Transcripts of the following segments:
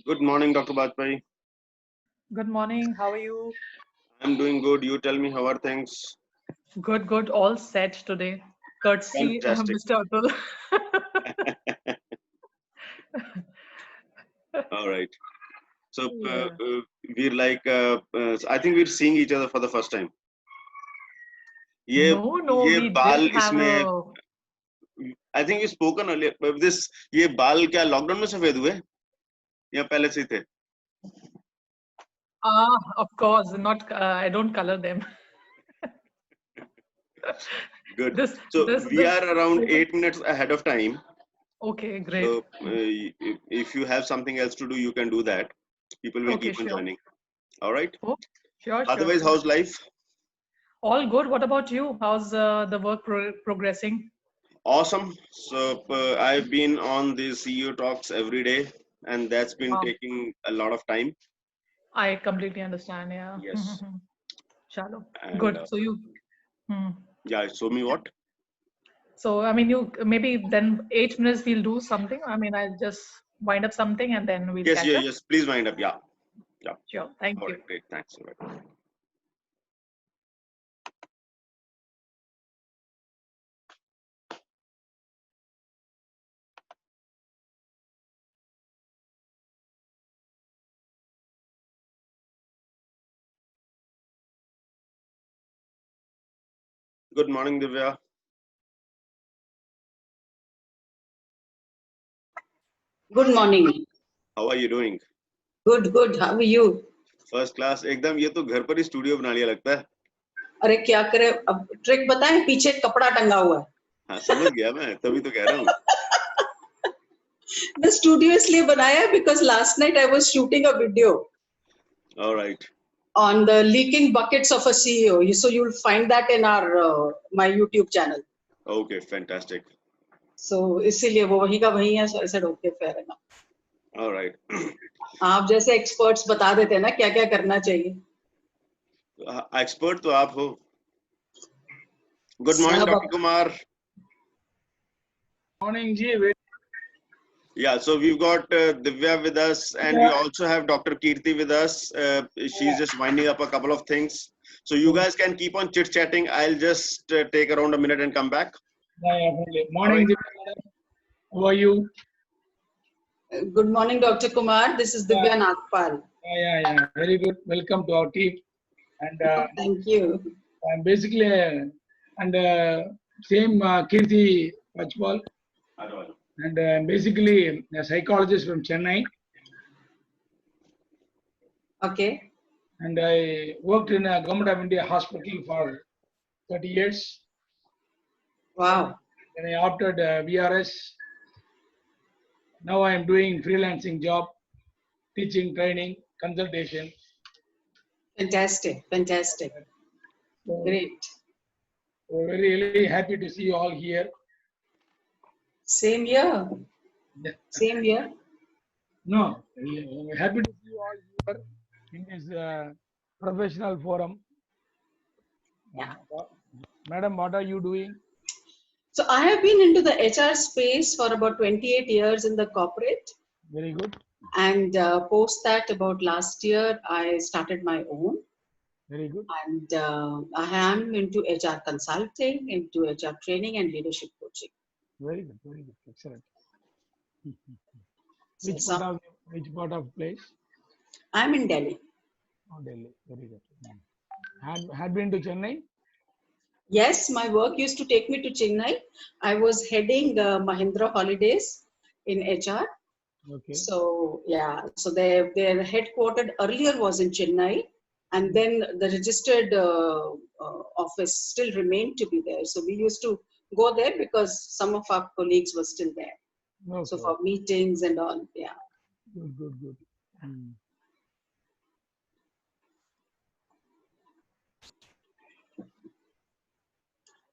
Good morning, Dr. Bajpai. Good morning. How are you? I'm doing good. You tell me how are things? Good, good. All set today. Courtesy, Fantastic. Mr. Atul. All right. So Yeah. we're like, I think we're seeing each other for the first time. ये No, no, ये we बाल did have इसमें a. I think we spoken earlier. This ये बाल क्या lockdown में सफेद हुए या पहले से ही थे? Of course, not. I don't color them. Good. This, So this, we this. are around 8 minutes ahead of time. Okay, great. So if you have something else to do, you can do that. People will Okay, keep on sure. joining. All right. Oh, sure, sure. Otherwise, how's life? All good. What about you? How's the work progressing? Awesome. So I've been on these CEO talks every day, and that's been Wow. taking a lot of time. I completely understand. Yeah. Yes. Chalo. And Good. So you. Hmm. yeah, show me what? So, I mean, you maybe then 8 minutes we'll do something. I mean, I'll just wind up something and then we'll Yes, catch yeah, up. yes. Please wind up. Yeah, yeah. Sure. Thank All you. right, great. Thanks. All right. Good morning, Divya. Good morning. How are you doing? Good, good. How are you? First class एकदम. ये तो घर पर ही studio बना लिया लगता है. अरे क्या करे, अब ट्रिक बताएं, पीछे कपड़ा टंगा हुआ है. हाँ, समझ गया मैं. तभी तो कह रहा हूँ. मैं स्टूडियो इसलिए बनाया because last night I was shooting a video All right. on the leaking buckets of a CEO. So you'll find that in our my YouTube channel. Okay, fantastic. So इसीलिए वो वही का वही है. So I said okay, fair enough. All right. आप जैसे experts बता देते हैं ना क्या क्या करना चाहिए. एक्सपर्ट तो आप हो. Good morning, सब Dr. Kumar. Morning, Ji. Yeah, so we've got Divya with us, and we also have Dr. Kirti with us. She's just winding up a couple of things. So you guys can keep on chit-chatting. I'll just take around a minute and come back. Morning, Ji. How are you? Good morning, Dr. Kumar. This is Divya Nagpal. Yeah. Very good. Welcome to our team. And Thank you. I'm basically same Kirti Pachpal. And I'm basically a psychologist from Chennai. Okay. And I worked in a Government of India hospital for 30 years. Wow. And I opted VRS. Now I am doing freelancing job, teaching, training, consultation. Fantastic. Fantastic. So, Great. we're really happy to see you all here. Same here. Same here. No, we're happy to see you all here in this professional forum. Yeah. Madam, what are you doing? So I have been into the HR space for about 28 years in the corporate. Very good. And post that about last year, I started my own. Very good. And I am into HR consulting, into HR training and leadership coaching. Very good. Very good. Excellent. So Which part of place? I'm in Delhi. Oh, Delhi. Very good. Had been to Chennai? Yes, my work used to take me to Chennai. I was heading Mahindra Holidays in HR. Okay. So yeah, so their headquartered earlier was in Chennai, and then the registered office still remained to be there. So we used to go there because some of our colleagues were still there. Okay. So for meetings and all, yeah. Good.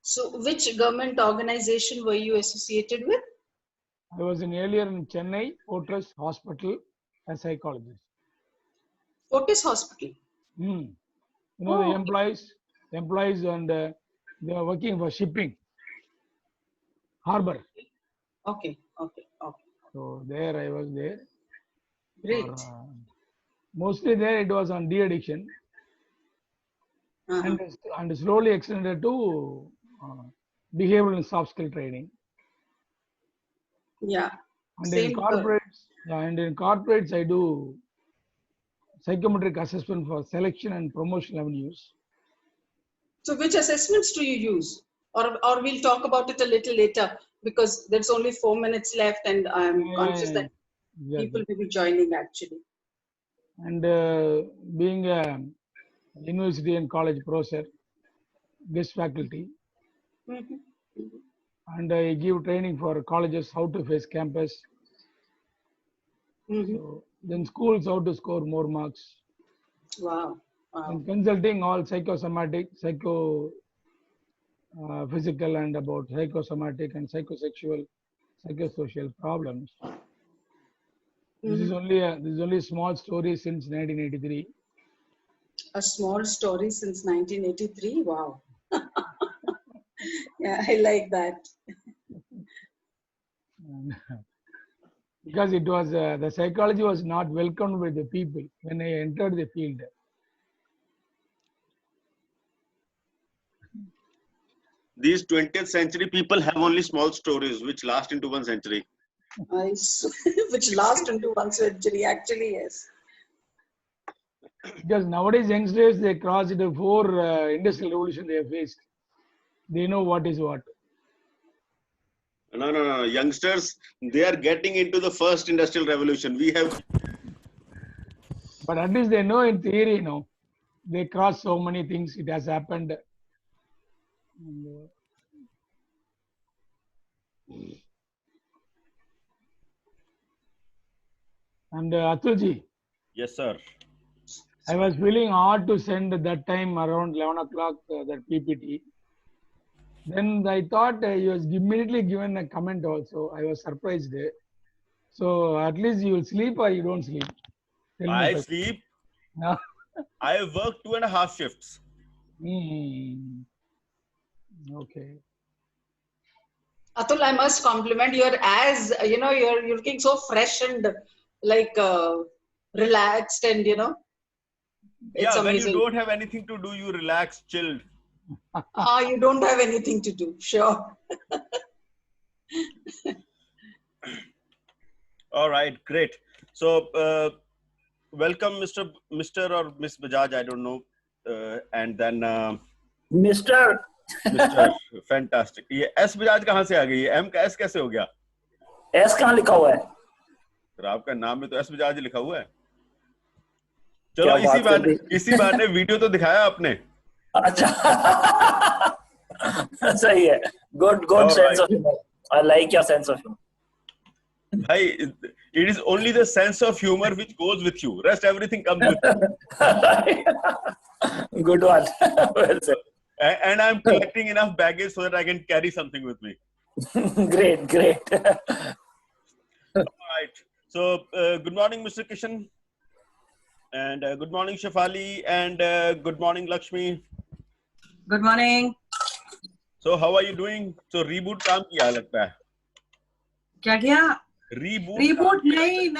So which government organization were you associated with? I was earlier in Chennai, Fortress Hospital, as psychologist. Fortis Hospital. You know, the employees and they are working for shipping, harbor. Okay. So there I was there. Great. Mostly there it was on de-addiction Uh-huh. and slowly extended to behavioral and soft skill training. Yeah. And Same in corporates, I do psychometric assessment for selection and promotion avenues. So which assessments do you use? Or we'll talk about it a little later because there's only 4 minutes left and I'm conscious that people will be joining actually. And being a university and college professor, guest faculty, Mhm. and I give training for colleges how to face campus. Mhm. So then schools how to score more marks. Wow. Wow. And consulting all psychosomatic, physical and about psychosomatic and psychosexual, psychosocial problems. This is only a small story since 1983. A small story since 1983. Wow. Yeah, I like that. Because it was the psychology was not welcomed by the people when I entered the field. These 20th century people have only small stories which last into 1 century. Which last into 1 century, actually, yes. Because nowadays youngsters, they crossed the 4 industrial revolution they have faced. They know what is what. No. Youngsters, they are getting into the first industrial revolution. We have. But at least they know in theory, you know, they cross so many things. It has happened. And Atulji. Yes, sir. I was feeling hard to send that time around 11 o'clock that PPT. Then I thought he was immediately given a comment also. I was surprised. So at least you will sleep or you don't sleep? I sleep. No. I work 2.5 shifts. Okay. Atul, I must compliment you're you're looking so fresh and like relaxed and it's amazing. When you don't have anything to do, you relax, chilled. You don't have anything to do, sure. All right, great. So welcome, Mr. or Miss Bajaj, I don't know, and then Mr. Fantastic. ये S Bajaj कहाँ से आ गई है? M का S कैसे हो गया? S कहाँ लिखा हुआ है? सर आपका नाम में तो S Bajaj लिखा हुआ है. चलो इसी बार ने वीडियो तो दिखाया आपने. अच्छा सही है. Good sense of humor. I like your sense of humor. Bhai, it is only the sense of humor which goes with you. Rest everything comes with you. Good one. Well said. And I'm collecting enough baggage so that I can carry something with me. Great. All right. So, good morning, Mr. Kishan. And good morning, Shafali. And good morning, Lakshmi. Good morning. So, how are you doing? So, reboot काम किया लगता है. क्या किया? Reboot नहीं.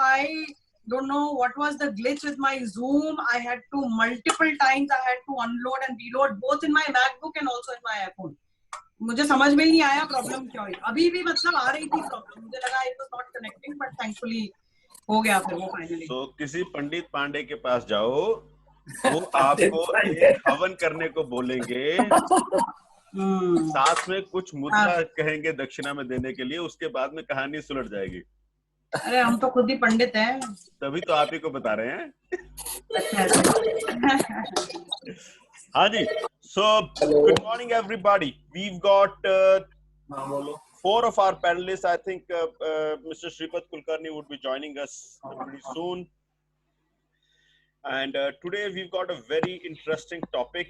I don't know what was the glitch with my Zoom. I had to multiple times. I had to unload and reload both in my MacBook and also in my iPhone. मुझे समझ में नहीं आया problem क्या हुई. अभी भी मतलब आ रही थी प्रॉब्लम. मुझे लगा it was not connecting, but thankfully हो गया फिर वो finally. तो किसी पंडित पांडे के पास जाओ, वो आपको एक हवन करने को बोलेंगे, साथ में कुछ मुद्रा कहेंगे दक्षिणा में देने के लिए, उसके बाद में कहानी सुलझ जाएगी. अरे हम तो खुद ही पंडित हैं. तभी तो आप ही को बता रहे हैं. हाँ जी. So, good morning everybody. We've got 4 of our panelists. I think Mr. Sripath Kulkarni would be joining us pretty soon. And today we've got a very interesting topic.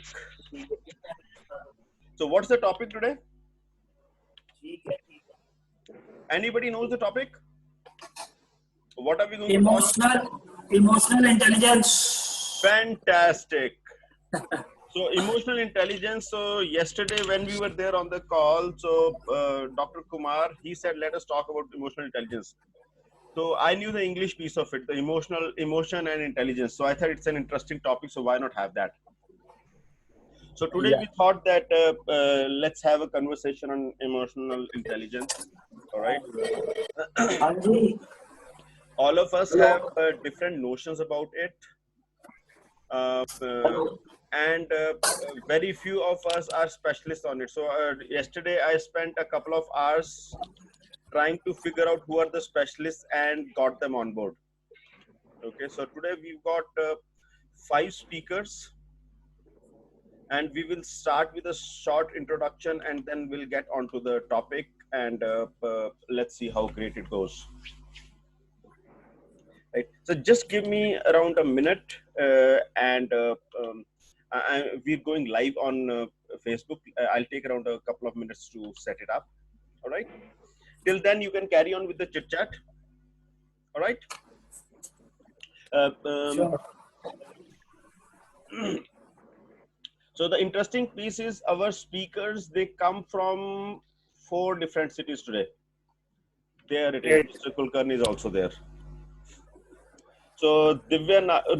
So what's the topic today? Anybody knows the topic? What are we going to talk about? Emotional intelligence. Fantastic. So emotional intelligence. So yesterday when we were there on the call, so Dr. Kumar, he said, let us talk about emotional intelligence. So I knew the English piece of it, the emotion and intelligence. So I thought it's an interesting topic. So why not have that? So today Yeah. we thought that let's have a conversation on emotional intelligence. All right. Anji, All of us have different notions about it. And very few of us are specialists on it. So yesterday I spent a couple of hours trying to figure out who are the specialists and got them on board. Okay, so today we've got 5 speakers, and we will start with a short introduction and then we'll get onto the topic, and let's see how great it goes. Right. So just give me around a minute, and we're going live on Facebook. I'll take around a couple of minutes to set it up. All right. Till then, you can carry on with the chit chat. All right. sure. So the interesting piece is our speakers, they come from 4 different cities today. There it is. Great. Mr. Kulkarni is also there. So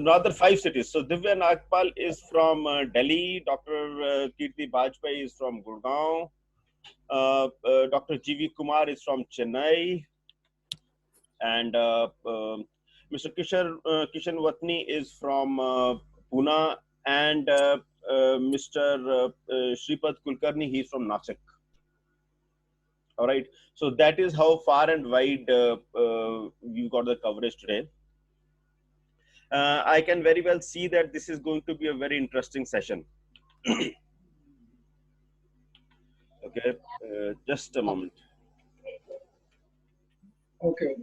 rather 5 cities. So Divya Nagpal is from Delhi. Dr. Kirti Bajpai is from Gurgaon. Dr. G.V. Kumar is from Chennai. And Mr. Kishan Watni is from Pune. And Mr. Shripad Kulkarni, he's from Nashik. All right. So that is how far and wide we've got the coverage today. I can very well see that this is going to be a very interesting session. Okay, just a moment. Okay.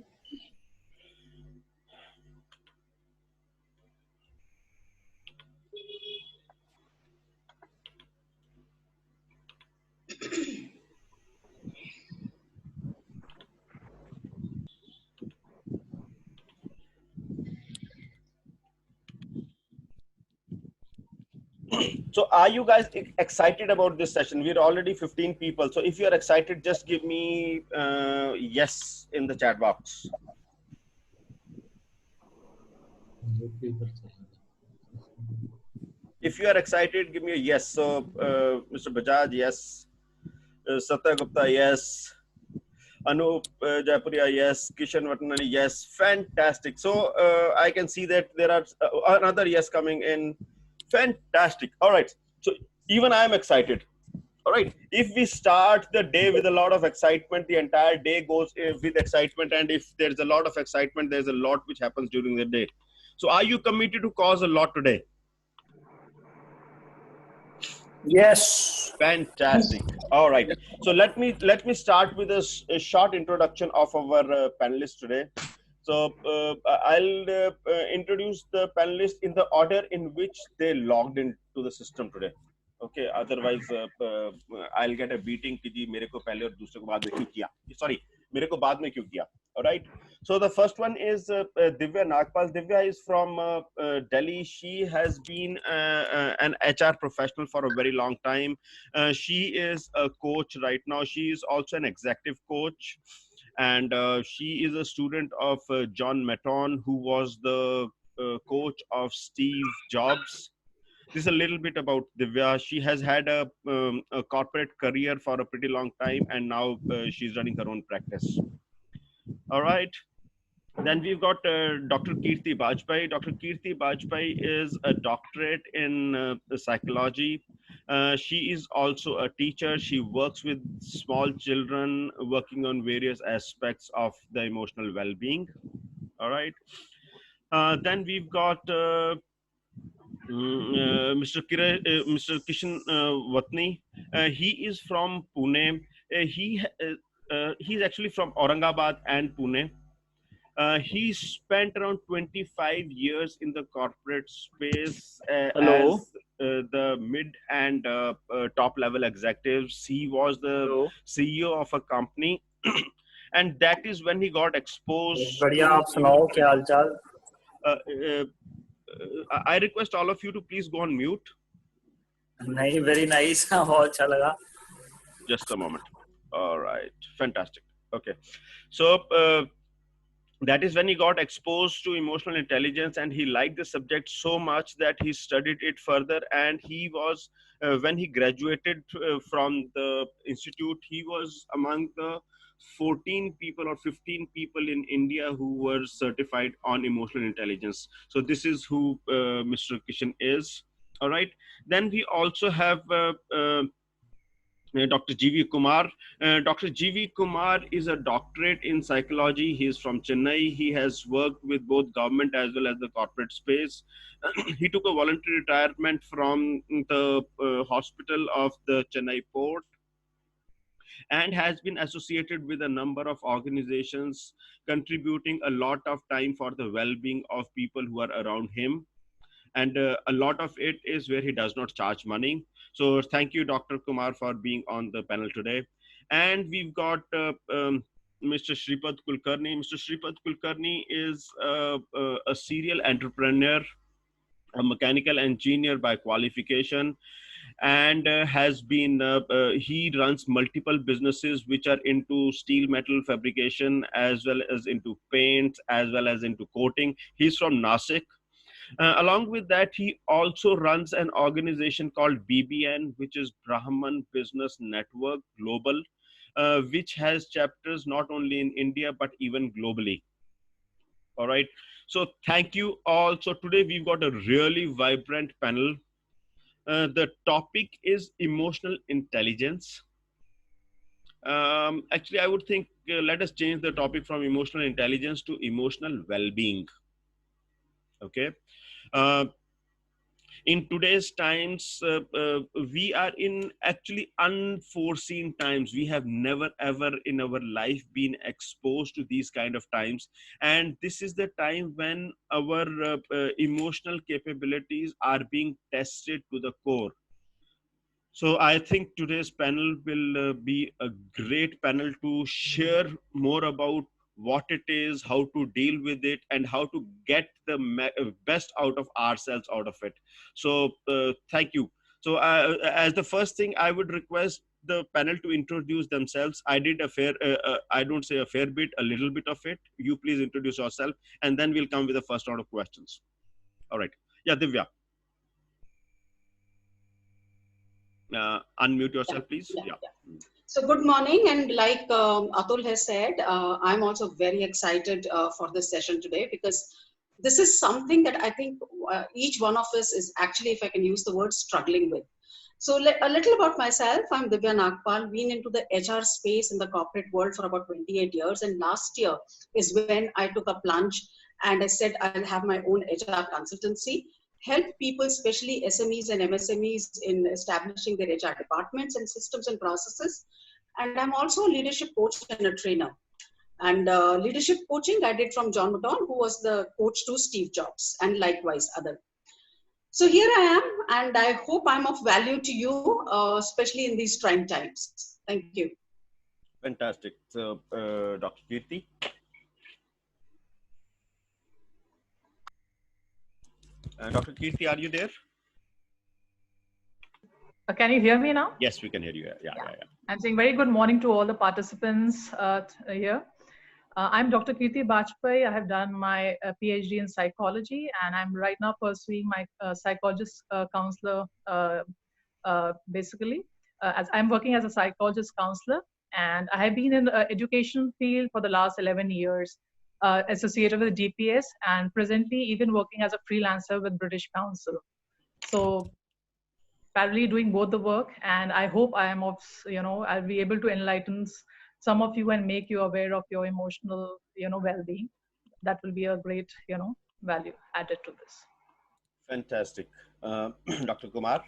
So are you guys excited about this session? We're already 15 people. So if you're excited, just give me yes in the chat box. If you are excited, give me a yes. So Mr. Bajaj, yes. Satya Gupta, yes. Anup Jaipuria, yes. Kishan Vatanani, yes. Fantastic. So I can see that there are another yes coming in. Fantastic. All right. So even I am excited. All right. If we start the day with a lot of excitement, the entire day goes with excitement. And if there's a lot of excitement, there's a lot which happens during the day. So are you committed to cause a lot today? Yes. Fantastic. All right. So let me start with a short introduction of our panelists today. So I'll introduce the panelists in the order in which they logged into the system today. Okay. Otherwise, I'll get a beating कि जी मेरे को पहले और दूसरे को बाद में क्यों किया? Sorry, मेरे को बाद में क्यों किया? All right. So the first one is Divya Nagpal. Divya is from Delhi. She has been an HR professional for a very long time. She is a coach right now. She is also an executive coach. And she is a student of John Maton, who was the coach of Steve Jobs. This is a little bit about Divya. She has had a corporate career for a pretty long time, and now she's running her own practice. All right. Then we've got Dr. Kirti Bajpai. Dr. Kirti Bajpai is a doctorate in psychology. She is also a teacher. She works with small children, working on various aspects of the emotional well-being. All right. Then we've got Mr. Kishan Watni. He is from Pune. He's actually from Aurangabad and Pune. He spent around 25 years in the corporate space Hello. as the mid and top level executives. He was the Hello. CEO of a company. And that is when he got exposed. बढ़िया आप सुनाओ क्या हालचाल? I request all of you to please go on mute. नहीं, very nice. बहुत अच्छा लगा. Just a moment. All right. Fantastic. Okay. So that is when he got exposed to emotional intelligence, and he liked the subject so much that he studied it further. And he was, when he graduated from the institute, he was among the 14 people or 15 people in India who were certified on emotional intelligence. So this is who Mr. Kishan is. All right. Then we also have Dr. G.V. Kumar. Dr. G.V. Kumar is a doctorate in psychology. He is from Chennai. He has worked with both government as well as the corporate space. He took a voluntary retirement from the hospital of the Chennai port and has been associated with a number of organizations, contributing a lot of time for the well-being of people who are around him. And a lot of it is where he does not charge money. So thank you, Dr. Kumar, for being on the panel today. And we've got Mr. Shripad Kulkarni. Mr. Shripad Kulkarni is a serial entrepreneur, a mechanical engineer by qualification, and he runs multiple businesses which are into steel metal fabrication, as well as into paints, as well as into coating. He's from Nasik. Along with that, he also runs an organization called BBN, which is Brahman Business Network Global, which has chapters not only in India, but even globally. All right. So thank you all. So today we've got a really vibrant panel. The topic is emotional intelligence. Actually, I would think let us change the topic from emotional intelligence to emotional well-being. Okay. In today's times, we are in actually unforeseen times. We have never ever in our life been exposed to these kind of times, and this is the time when our emotional capabilities are being tested to the core. So I think today's panel will be a great panel to share more about what it is, how to deal with it, and how to get the best out of ourselves out of it. So thank you. So as the first thing, I would request the panel to introduce themselves. I did a fair, I don't say a fair bit, a little bit of it. You please introduce yourself, and then we'll come with the first round of questions. All right. Yeah, Divya. Unmute yourself, please. Yeah. So good morning, and like Atul has said, I'm also very excited for this session today, because this is something that I think each one of us is actually, if I can use the word, struggling with. So a little about myself. I'm Divya Nagpal, been into the HR space in the corporate world for about 28 years. And last year is when I took a plunge and I said I'll have my own HR consultancy, help people, especially SMEs and MSMEs, in establishing their HR departments and systems and processes. And I'm also a leadership coach and a trainer. And leadership coaching I did from John Mouton, who was the coach to Steve Jobs, and likewise other. So here I am, and I hope I'm of value to you, especially in these trying times. Thank you. Fantastic. So, Dr. Kirti. Dr. Kirti, are you there? Can you hear me now? Yes, we can hear you. Yeah. I'm saying very good morning to all the participants here. I'm Dr. Kirti Bajpai. I have done my PhD in psychology, and I'm right now pursuing my psychologist counselor, basically. As I'm working as a psychologist counselor, and I have been in the education field for the last 11 years, associated with DPS, and presently even working as a freelancer with British Council. So parallelly doing both the work, and I hope I am of, I'll be able to enlighten some of you and make you aware of your emotional, well-being. That will be a great, value added to this. Fantastic. Dr. Kumar.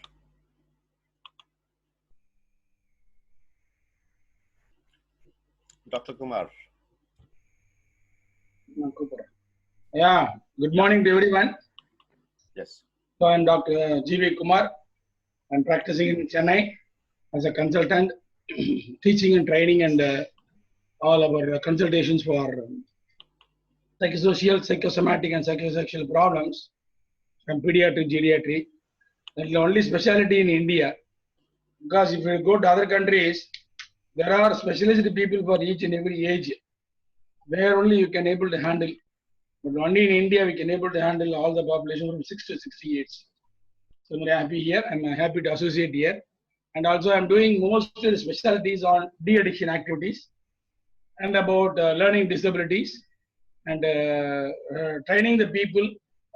Dr. Kumar. Yeah, good morning to everyone. Yes. So I'm Dr. G.V. Kumar. I'm practicing in Chennai as a consultant, teaching and training, and all our consultations for psychosocial, psychosomatic, and psychosexual problems from pediatric, geriatry. That's the only specialty in India. Because if you go to other countries, there are specialist people for each and every age. where only you can able to handle. But only in India we can able to handle all the population from 6 to 68. So I'm happy here. I'm happy to associate here. And also I'm doing most of the specialties on de-addiction activities and about learning disabilities and training the people,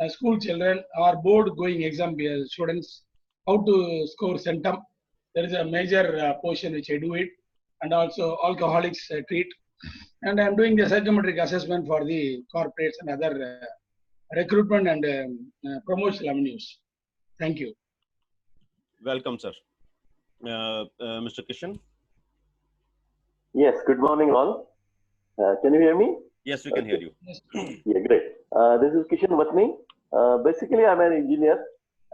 school children or board going exam students, how to score centum. There is a major portion which I do it, and also alcoholics treat. And I'm doing the psychometric assessment for the corporates and other recruitment and promotional avenues. Thank you. Welcome, sir. Mr. Kishan? Yes, good morning all. Can you hear me? Yes, we can hear you. Yeah, great. This is Kishan Watni. Basically, I'm an engineer,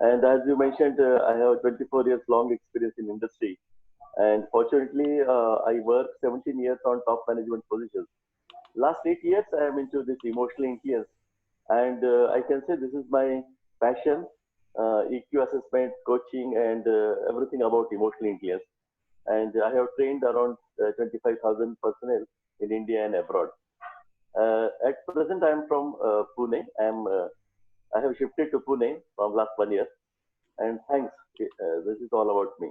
and as you mentioned, I have 24 years long experience in industry. And fortunately, I work 17 years on top management positions. Last 8 years, I am into this emotional intelligence, and I can say this is my passion, EQ assessment, coaching, and everything about emotional intelligence. And I have trained around 25,000 personnel in India and abroad. At present, I am from Pune. I have shifted to Pune from last 1 year. And thanks. This is all about me.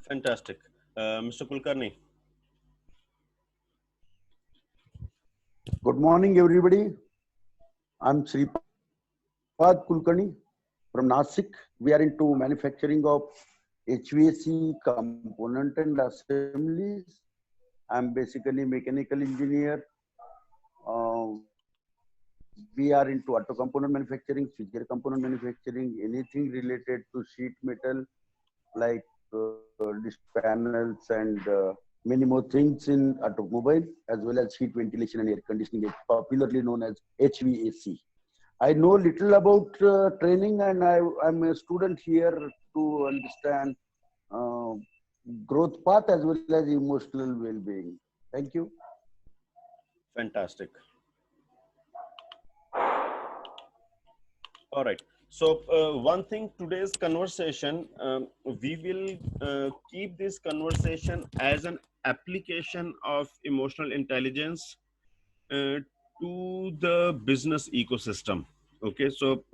Fantastic. Mr. Kulkarni? Good morning, everybody. I'm Sripad Kulkarni from Nasik. We are into manufacturing of HVAC component and assemblies. I'm basically mechanical engineer. We are into auto component manufacturing, switchgear component manufacturing, anything related to sheet metal like disc panels and many more things in automobile, as well as heat ventilation and air conditioning, popularly known as HVAC. I know little about training, and I'm a student here to understand growth path as well as emotional well-being. Thank you. Fantastic. All right. So one thing, today's conversation, we will keep this conversation as an application of emotional intelligence to the business ecosystem. Okay, so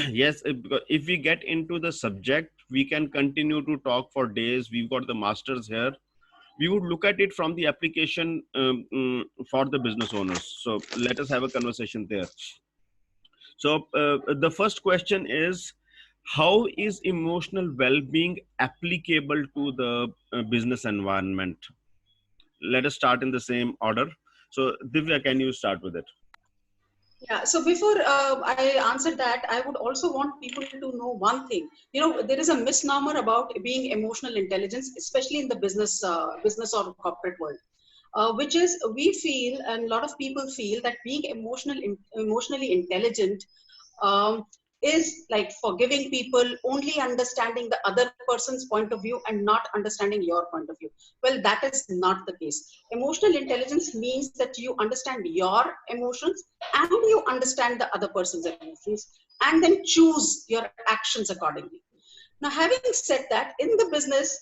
yes, if we get into the subject, we can continue to talk for days. We've got the masters here. We would look at it from the application for the business owners. So let us have a conversation there. So the first question is, how is emotional well-being applicable to the business environment? Let us start in the same order. So Divya, can you start with it? Yeah, so before I answer that, I would also want people to know one thing. You know, there is a misnomer about being emotional intelligence, especially in the business or corporate world, which is we feel, and a lot of people feel, that being emotionally intelligent is like forgiving people, only understanding the other person's point of view and not understanding your point of view. Well, that is not the case. Emotional intelligence means that you understand your emotions and you understand the other person's emotions and then choose your actions accordingly. Now, having said that, in the business,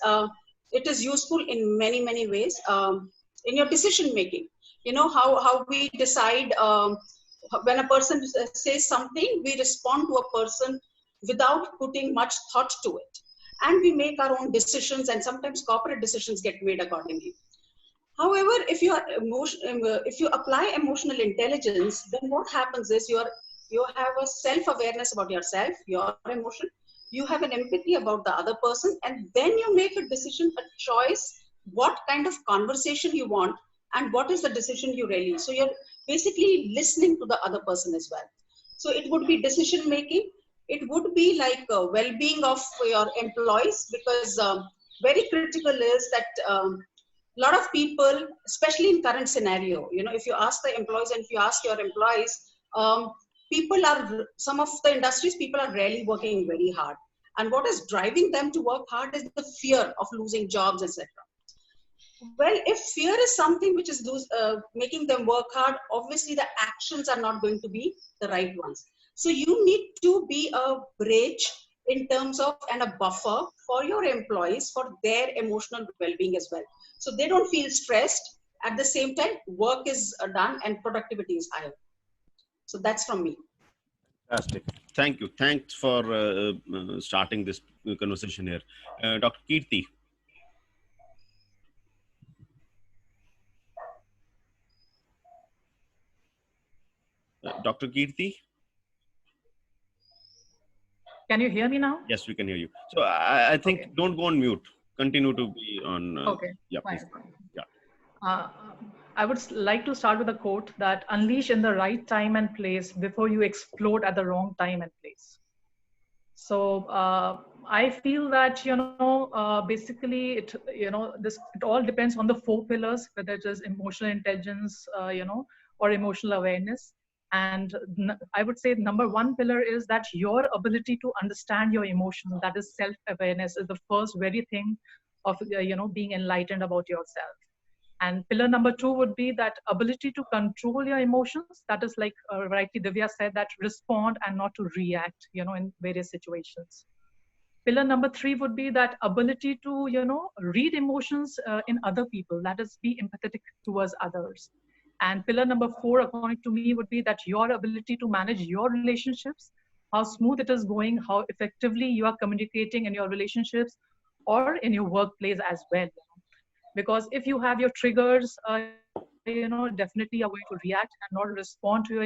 it is useful in many, many ways. In your decision making, you know, how we decide, when a person says something, we respond to a person without putting much thought to it. And we make our own decisions, and sometimes corporate decisions get made accordingly. However, if you apply emotional intelligence, then what happens is you have a self-awareness about yourself, your emotion, you have an empathy about the other person, and then you make a decision, a choice, what kind of conversation you want, and what is the decision you really. So you're basically listening to the other person as well. So it would be decision making. It would be like well-being of your employees, because very critical is that a lot of people, especially in current scenario, you know, if you ask the employees and if you ask your employees, some of the industries, people are really working very hard. And what is driving them to work hard is the fear of losing jobs, etc. Well, if fear is something which is making them work hard, obviously the actions are not going to be the right ones. So you need to be a bridge in terms of, and a buffer for your employees for their emotional well-being as well. So they don't feel stressed, at the same time, work is done and productivity is higher. So that's from me. Fantastic. Thank you. Thanks for starting this conversation here. Dr. Kirti. Dr. Kirti? Can you hear me now? Yes, we can hear you. So I think Okay. don't go on mute. Continue to be on. Okay. Yeah, Fine. please. Yeah. I would like to start with a quote that unleash in the right time and place before you explode at the wrong time and place. So I feel that, basically it all depends on the 4 pillars, whether it is emotional intelligence, or emotional awareness. And I would say number 1 pillar is that your ability to understand your emotions, that is self-awareness, is the first very thing of, being enlightened about yourself. And pillar number 2 would be that ability to control your emotions. That is like rightly Divya said, that respond and not to react, in various situations. Pillar number 3 would be that ability to, read emotions in other people. That is, be empathetic towards others. And pillar number 4, according to me, would be that your ability to manage your relationships, how smooth it is going, how effectively you are communicating in your relationships or in your workplace as well. Because if you have your triggers, definitely you're going to react and not respond to your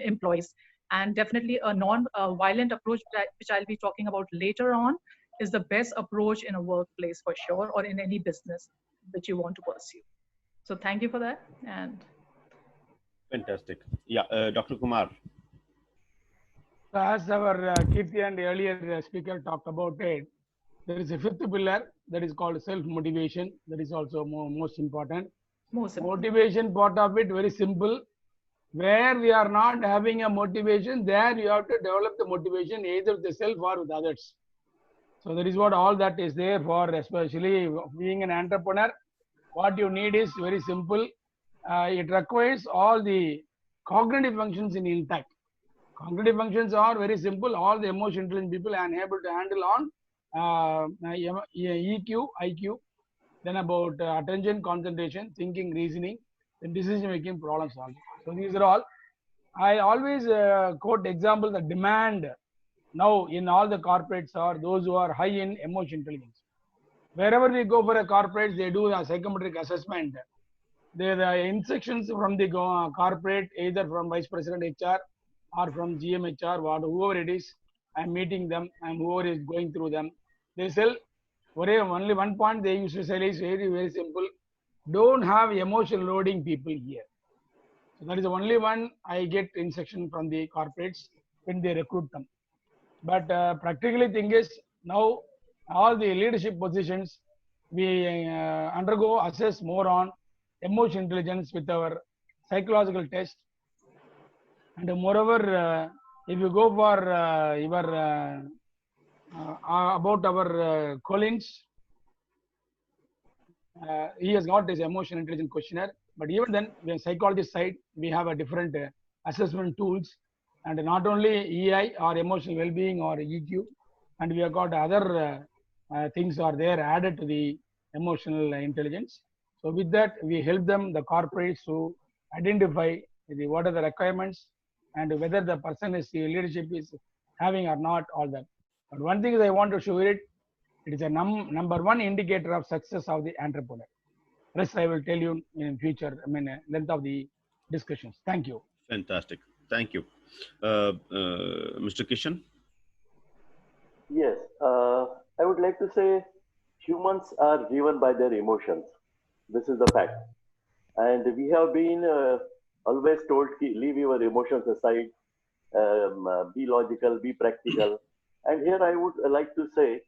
employees. And definitely a non-violent approach, which I'll be talking about later on, is the best approach in a workplace for sure, or in any business which you want to pursue. So thank you for that. And Fantastic. Yeah, Dr. Kumar. So as our Kirti and earlier speaker talked about it, there is a 5th pillar that is called self-motivation. That is also most important. Motivation part of it, very simple. Where we are not having a motivation, there you have to develop the motivation either with yourself or with others. So that is what all that is there for, especially being an entrepreneur. What you need is very simple. It requires all the cognitive functions in intact. Cognitive functions are very simple. All the emotion intelligent people are able to handle on EQ, IQ, then about attention, concentration, thinking, reasoning, then decision making, problem solving. So these are all. I always quote example, the demand now in all the corporates are those who are high in emotion intelligence. Wherever we go for a corporate, they do a psychometric assessment. There are instructions from the corporate, either from Vice President HR or from GM HR, whoever it is. I'm meeting them and whoever is going through them. They sell only one point they used to say is very, very simple. Don't have emotional loading people here. So that is the only one I get instruction from the corporates when they recruit them. But practically thing is now all the leadership positions, we undergo assess more on emotional intelligence with our psychological test. And moreover, if you go for your about our Collins, he has got his emotional intelligence questionnaire. But even then, the psychologist side, we have a different assessment tools, and not only EI or emotional well-being or EQ, and we have got other things are there added to the emotional intelligence. So with that, we help them, the corporates, to identify what are the requirements and whether the person is leadership is having or not, all that. But one thing is I want to show it is a number 1 indicator of success of the entrepreneur. Rest I will tell you in future, length of the discussions. Thank you. Fantastic. Thank you. Mr. Kishan? Yes, I would like to say humans are driven by their emotions. This is the fact. And we have been always told, leave your emotions aside, be logical, be practical. And here I would like to say,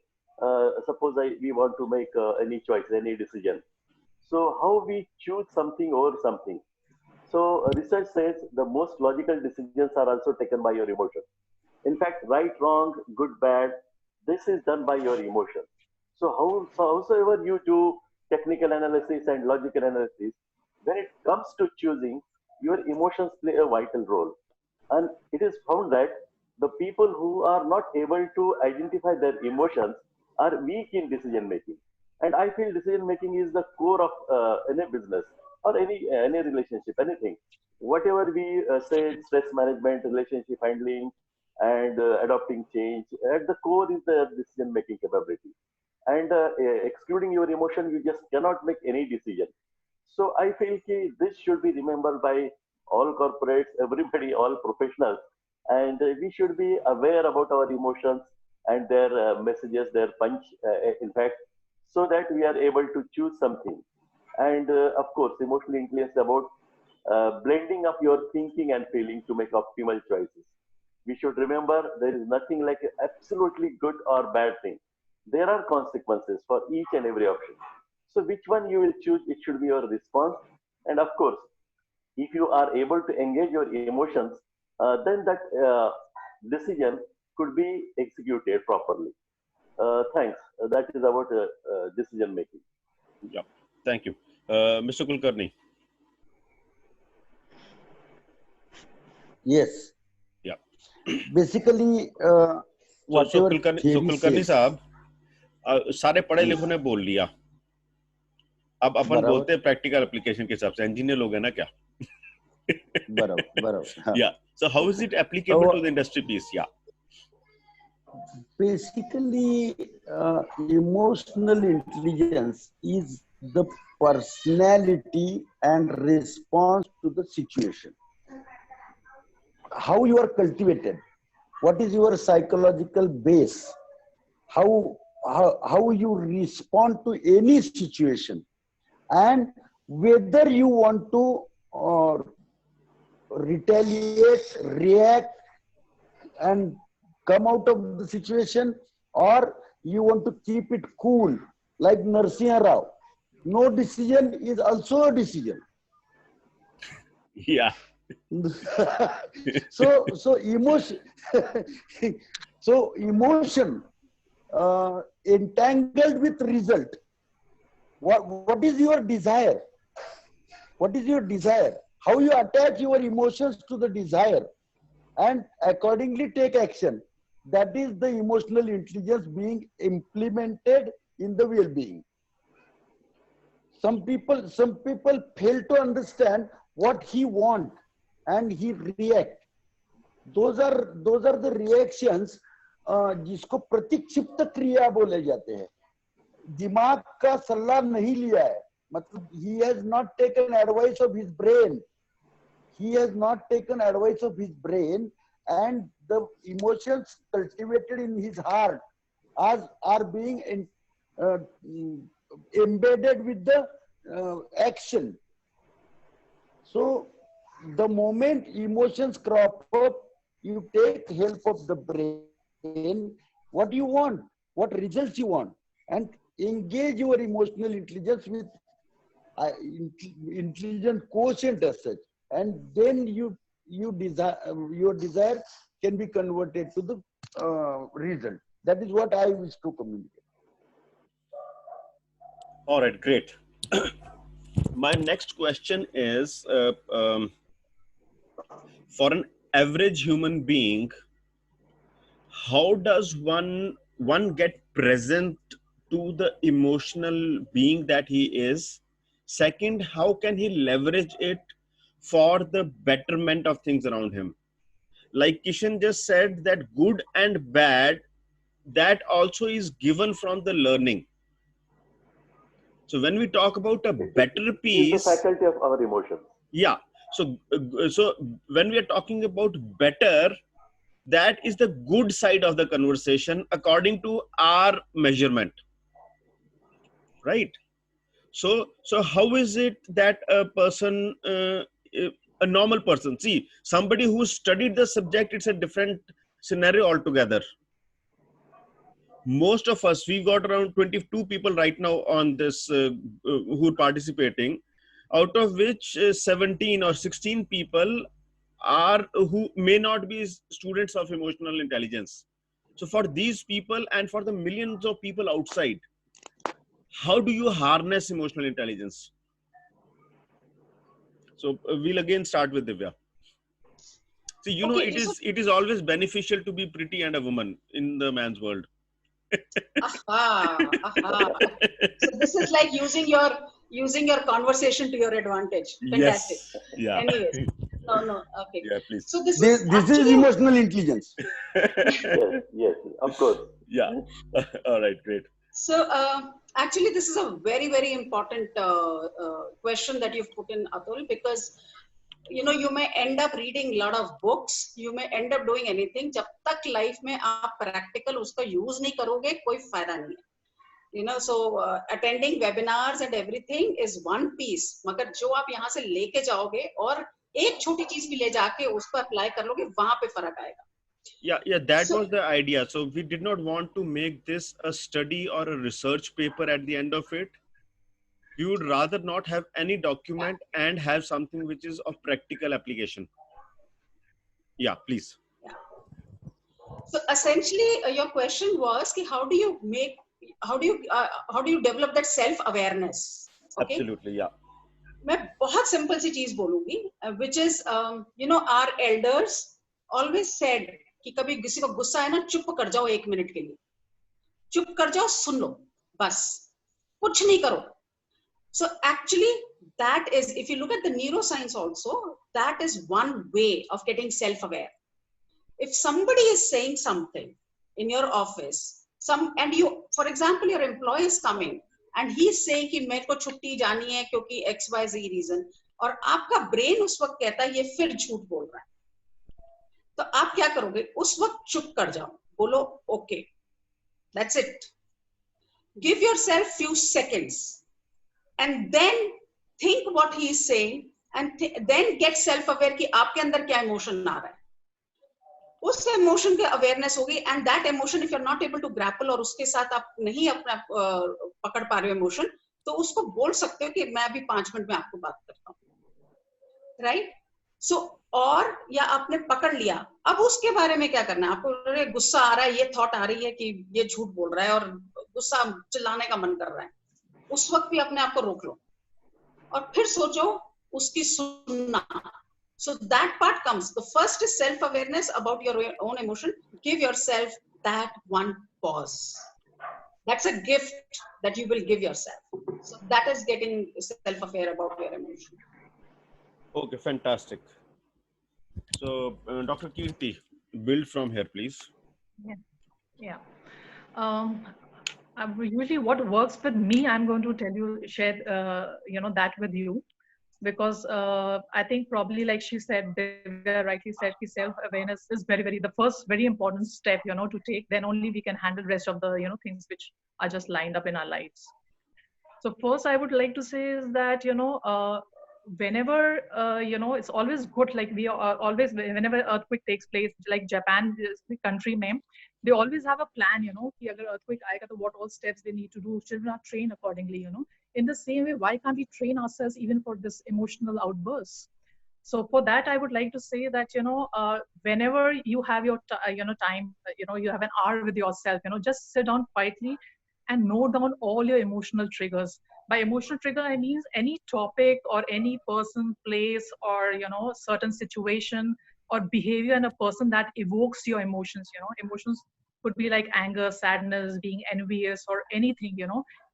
suppose we want to make any choice, any decision. So how we choose something over something. So research says the most logical decisions are also taken by your emotions. In fact, right, wrong, good, bad, this is done by your emotions. So howsoever you do technical analysis and logical analysis, when it comes to choosing, your emotions play a vital role. And it is found that the people who are not able to identify their emotions are weak in decision making. And I feel decision making is the core of any business or any relationship, anything. Whatever we say, stress management, relationship handling, and adopting change, at the core is the decision-making capability. And excluding your emotion, you just cannot make any decision. So I feel this should be remembered by all corporates, everybody, all professionals, and we should be aware about our emotions and their messages, their punch, in fact, so that we are able to choose something. And of course, emotional intelligence is about blending up your thinking and feeling to make optimal choices. We should remember there is nothing like absolutely good or bad thing. There are consequences for each and every option. So which one you will choose, it should be your response. And of course, if you are able to engage your emotions, then that decision could be executed properly. Thanks. That is about decision making. Yeah, thank you. Mr. Kulkarni. Yes. Yeah. Basically, so Kulkarni साहब, सारे पढ़े लिखों ने बोल लिया. अब अपन बोलते हैं practical application के हिसाब से. इंजीनियर लोग हैं ना क्या? बराबर. Yeah. So how is it applicable to the industry piece? Yeah. Basically, emotional intelligence is the personality and response to the situation. How you are cultivated, what is your psychological base, how you respond to any situation, and whether you want to retaliate, react, and come out of the situation, or you want to keep it cool, like Narasimha Rao. No decision is also a decision. Yeah. so emotion so emotion entangled with result. What is your desire? What is your desire? How you attach your emotions to the desire and accordingly take action. That is the emotional intelligence being implemented in the well-being. Some people fail to understand what he wants and he react. Those are the reactions जिसको प्रतिक्षिप्त क्रिया बोले जाते हैं. दिमाग का सलाह नहीं लिया है, मतलब he has not taken advice of his brain. He has not taken advice of his brain, and the emotions cultivated in his heart are being embedded with the action. So the moment emotions crop up, you take help of the brain, what you want, what results you want, and engage your emotional intelligence with intelligent quotient as such, and then your desire can be converted to the result. That is what I wish to communicate. All right, great. My next question is, for an average human being, how does one get present to the emotional being that he is? Second, how can he leverage it for the betterment of things around him? Like Kishan just said, that good and bad, that also is given from the learning. So when we talk about a better piece, it's the faculty of our emotions. Yeah. So when we are talking about better, that is the good side of the conversation according to our measurement, right? So how is it that a person, a normal person, see, somebody who studied the subject, it's a different scenario altogether. Most of us, we've got around 22 people right now on this who are participating, out of which 17 or 16 people are who may not be students of emotional intelligence. So for these people and for the millions of people outside, how do you harness emotional intelligence? So we'll again start with Divya. See, you know, it is always beneficial to be pretty and a woman in the man's world. So this is like using your using your conversation to your advantage. Fantastic. Yes. Yeah. Anyways, no, okay. Yeah, please. So this This is is actually emotional intelligence. Yes, yes, of course. Yeah. All right, great. so. Actually, this is a very, very important question that you've put in, Atul, because you may end up reading a lot of books, you may end up doing anything. जब तक life में आप practical उसका use नहीं करोगे, कोई फायदा नहीं है. So attending webinars and everything is one piece. मगर जो आप यहाँ से लेके जाओगे और एक छोटी चीज भी ले जाके उसको apply कर लोगे, वहाँ पे फर्क आएगा. Yeah, that was the idea. So we did not want to make this a study or a research paper at the end of it. We would rather not have any document and have something which is of practical application. Yeah, please. Yeah. So essentially, your question was, how do you develop that self-awareness? Okay? Absolutely, yeah. मैं बहुत simple सी चीज बोलूँगी, which is, our elders always said कि कभी किसी को गुस्सा है ना, चुप कर जाओ 1 मिनट के लिए, चुप कर जाओ, सुन लो, बस कुछ नहीं करो. So actually that is, if you look at the neuroscience also, that is one way of getting self-aware. If somebody is saying something in your office, and you, for example, your employee is coming and he is saying कि मेरे को छुट्टी जानी है क्योंकि XYZ reason, और आपका brain उस वक्त कहता है ये फिर झूठ बोल रहा है, तो आप क्या करोगे? उस वक्त चुप कर जाओ, बोलो okay, that's it. Give yourself few seconds and then think what he is saying and then get self-aware कि आपके अंदर क्या emotion आ रहा है. उस emotion के awareness होगी, and that emotion if you're not able to grapple और उसके साथ आप नहीं अपना पकड़ पा रहे हो emotion, तो उसको बोल सकते हो कि मैं अभी 5 मिनट में आपको बात करता हूँ, right? So और या आपने पकड़ लिया, अब उसके बारे में क्या करना है? आपको गुस्सा आ रहा है, ये थॉट आ रही है कि ये झूठ बोल रहा है और गुस्सा चिल्लाने का मन कर रहा है, उस वक्त भी अपने आप को रोक लो और फिर सोचो उसकी सुनना. So that part comes. The first is self-awareness about your own emotion. Give yourself that one pause. That's a gift that you will give yourself. So that is getting self-aware about your emotion. Okay, fantastic. So, Dr. Kirti, build from here, please. Yeah. Usually what works with me, I'm going to share that with you, because I think probably like she said, Divya rightly said, self-awareness is the first very important step, to take. Then only we can handle rest of the, things which are just lined up in our lives. So first I would like to say is that, whenever, it's always good, like we are always, whenever earthquake takes place, like Japan is the country name, they always have a plan, ki agar earthquake aayega, to what all steps they need to do, children are trained accordingly, In the same way, why can't we train ourselves even for this emotional outbursts? So for that, I would like to say that, whenever you have your, time, you have an hour with yourself, just sit down quietly and note down all your emotional triggers. By emotional trigger, I mean any topic or any person, place, or, certain situation or behavior in a person that evokes your emotions, Emotions could be like anger, sadness, being envious, or anything,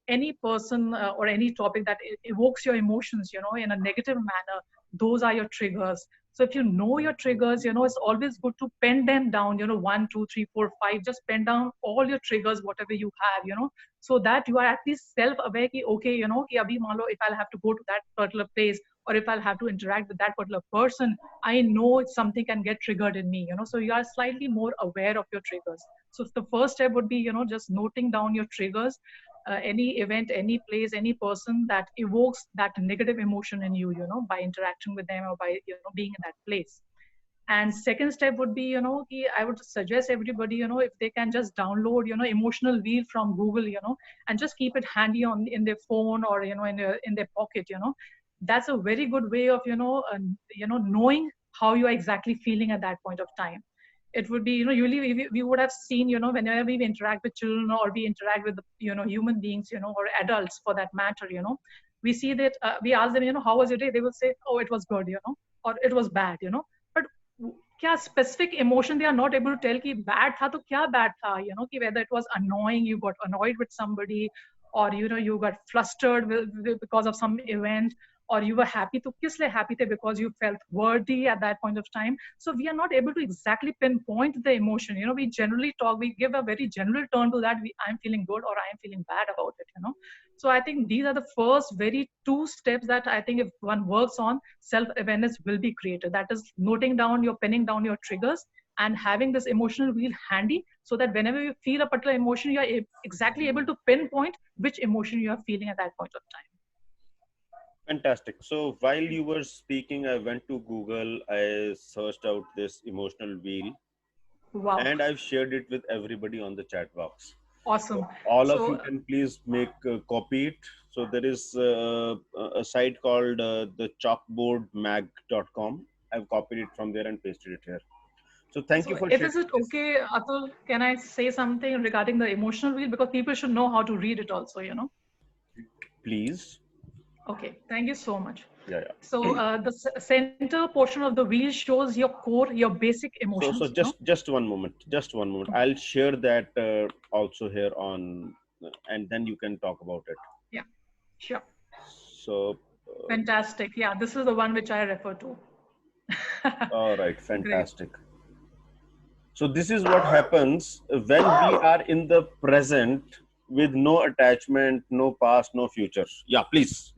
any person or any topic that evokes your emotions, in a negative manner, those are your triggers. So if you know your triggers, it's always good to pen them down, 1, 2, 3, 4, 5, just pen down all your triggers, whatever you have, so that you are at least self-aware, okay, ki abhi maan lo, if I'll have to go to that particular place, or if I'll have to interact with that particular person, I know something can get triggered in me, so you are slightly more aware of your triggers. So the first step would be, just noting down your triggers, any event, any place, any person that evokes that negative emotion in you, by interacting with them or by, being in that place. And second step would be, I would suggest everybody, if they can just download, emotional wheel from Google, and just keep it handy in their phone or, in their pocket, That's a very good way of, knowing how you're exactly feeling at that point of time. It would be, usually we would have seen, whenever we interact with children or we interact with, human beings, or adults for that matter, we see that we ask them, how was your day? They will say, oh, it was good, or it was bad, But kya specific emotion they are not able to tell ki bad tha to kya bad tha, ki whether it was annoying, you got annoyed with somebody, or you got flustered because of some event, or you were happy to kiss le happy the because you felt worthy at that point of time. So we are not able to exactly pinpoint the emotion. We generally we give a very general turn to that. I'm feeling good or I'm feeling bad about it. So I think these are the first very 2 steps that I think if one works on, self-awareness will be created. That is noting down, penning down your triggers and having this emotional wheel handy, so that whenever you feel a particular emotion, you are exactly able to pinpoint which emotion you are feeling at that point of time. Fantastic. So while you were speaking, I went to Google, I searched out this emotional wheel. Wow. And I've shared it with everybody on the chat box. Awesome. So all of you can please copy it. So there is a site called the chalkboardmag.com. I've copied it from there and pasted it here. So thank you for sharing. Is it okay, Atul, can I say something regarding the emotional wheel? Because people should know how to read it also, Please. Okay, thank you so much. Yeah. So the center portion of the wheel shows your core, your basic emotions. So just one moment. Okay. I'll share that also here on, and then you can talk about it. Yeah, sure. So fantastic. Yeah, this is the one which I refer to. All right, fantastic. Great. So this is what happens when we are in the present with no attachment, no past, no future. Yeah, please.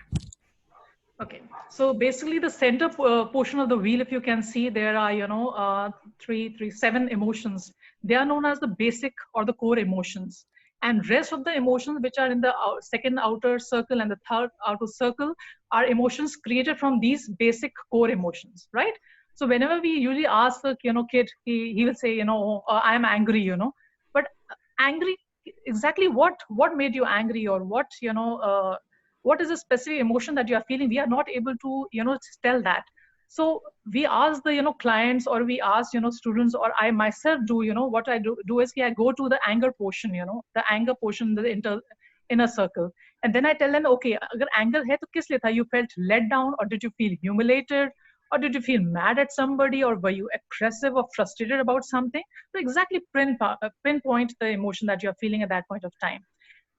Okay, so basically the center portion of the wheel, if you can see, there are, 7 emotions. They are known as the basic or the core emotions. And rest of the emotions which are in the second outer circle and the third outer circle are emotions created from these basic core emotions, right? So whenever we usually ask the kid, he will say, I'm angry, but angry, exactly what made you angry, or what is the specific emotion that you are feeling? We are not able to, tell that. So we ask the, clients, or we ask, students, or I myself do, what I do is I go to the anger portion, the anger portion, the inner circle. And then I tell them, okay, agar anger hai to kis liye tha? You felt let down, or did you feel humiliated? Or did you feel mad at somebody, or were you aggressive or frustrated about something? So exactly pinpoint the emotion that you're feeling at that point of time.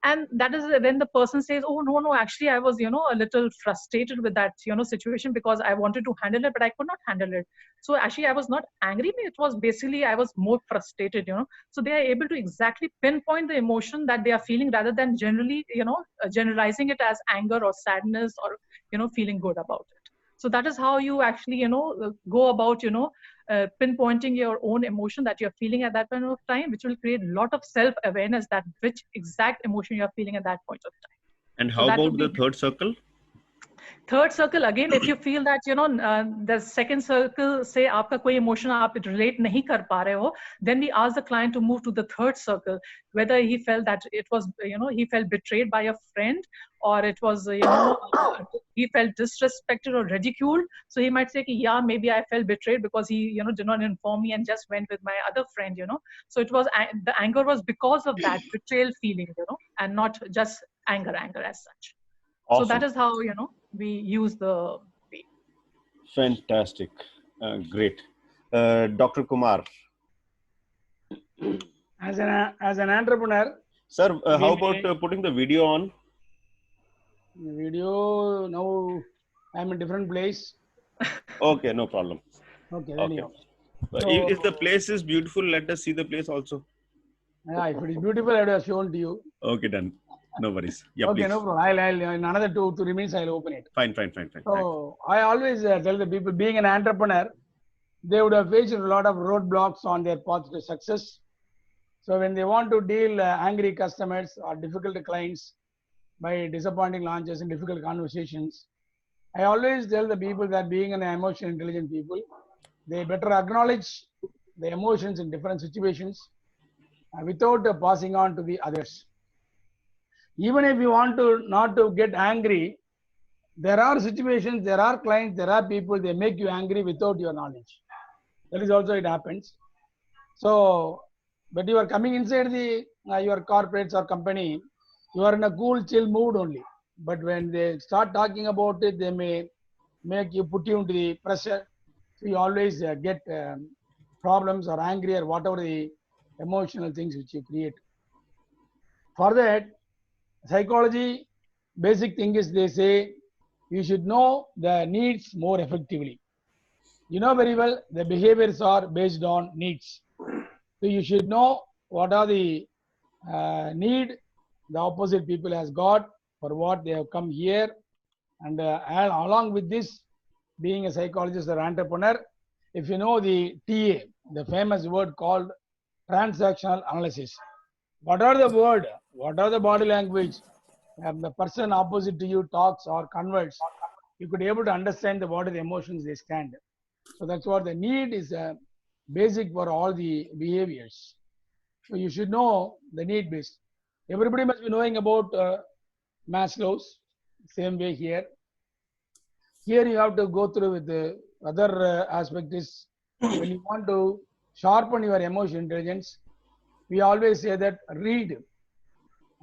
And that is when the person says, oh, no, actually, I was, a little frustrated with that, situation, because I wanted to handle it, but I could not handle it. So actually, I was not angry. It was basically, I was more frustrated, So they are able to exactly pinpoint the emotion that they are feeling, rather than generally, generalizing it as anger or sadness, or, feeling good about it. So that is how you actually, go about, pinpointing your own emotion that you're feeling at that point of time, which will create a lot of self-awareness that which exact emotion you're feeling at that point of time. And how about the third circle? Third circle, again, if you feel that, the second circle, say, aapka koi emotion aap relate nahi kar pa rahe ho, then we ask the client to move to the third circle, whether he felt that it was, he felt betrayed by a friend, or it was, he felt disrespected or ridiculed. So he might say, yeah, maybe I felt betrayed because he, did not inform me and just went with my other friend, So it was, the anger was because of that betrayal feeling, and not just anger as such. Awesome. So that is how, we use the wheel. Fantastic. Great. Dr. Kumar. As an entrepreneur. Sir, how about putting the video on? The video, now I'm in a different place. Okay, no problem. Okay, anyhow. So, if the place is beautiful, let us see the place also. Yeah, if it is beautiful, I would have shown to you. Okay, done. No worries. Yeah, okay, please. No problem. I'll in another 2-3 minutes, I'll open it. Fine. So I always tell the people, being an entrepreneur, they would have faced a lot of roadblocks on their path to success. So when they want to deal angry customers or difficult clients by disappointing launches and difficult conversations, I always tell the people that being an emotionally intelligent people, they better acknowledge the emotions in different situations without passing on to the others. Even if you want to not to get angry, there are situations, there are clients, there are people, they make you angry without your knowledge. That is also, it happens. So, but you are coming inside the your corporates or company, you are in a cool, chill mood only. But when they start talking about it, they may make you, put you into the pressure. So you always get problems or angry or whatever the emotional things which you create. For that, Psychology, basic thing is they say you should know the needs more effectively. You know very well the behaviors are based on needs. So you should know what are the need the opposite people has got for what they have come here, and along with this, being a psychologist or entrepreneur, if you know the TA, the famous word called transactional analysis, what are the word, what are the body language, the person opposite to you talks or converts, you could able to understand the what are the emotions they stand. So that's what the need is basic for all the behaviors. So you should know the need based. Everybody must be knowing about Maslow's. Same way here. Here you have to go through with the other aspect is when you want to sharpen your emotional intelligence, we always say that read.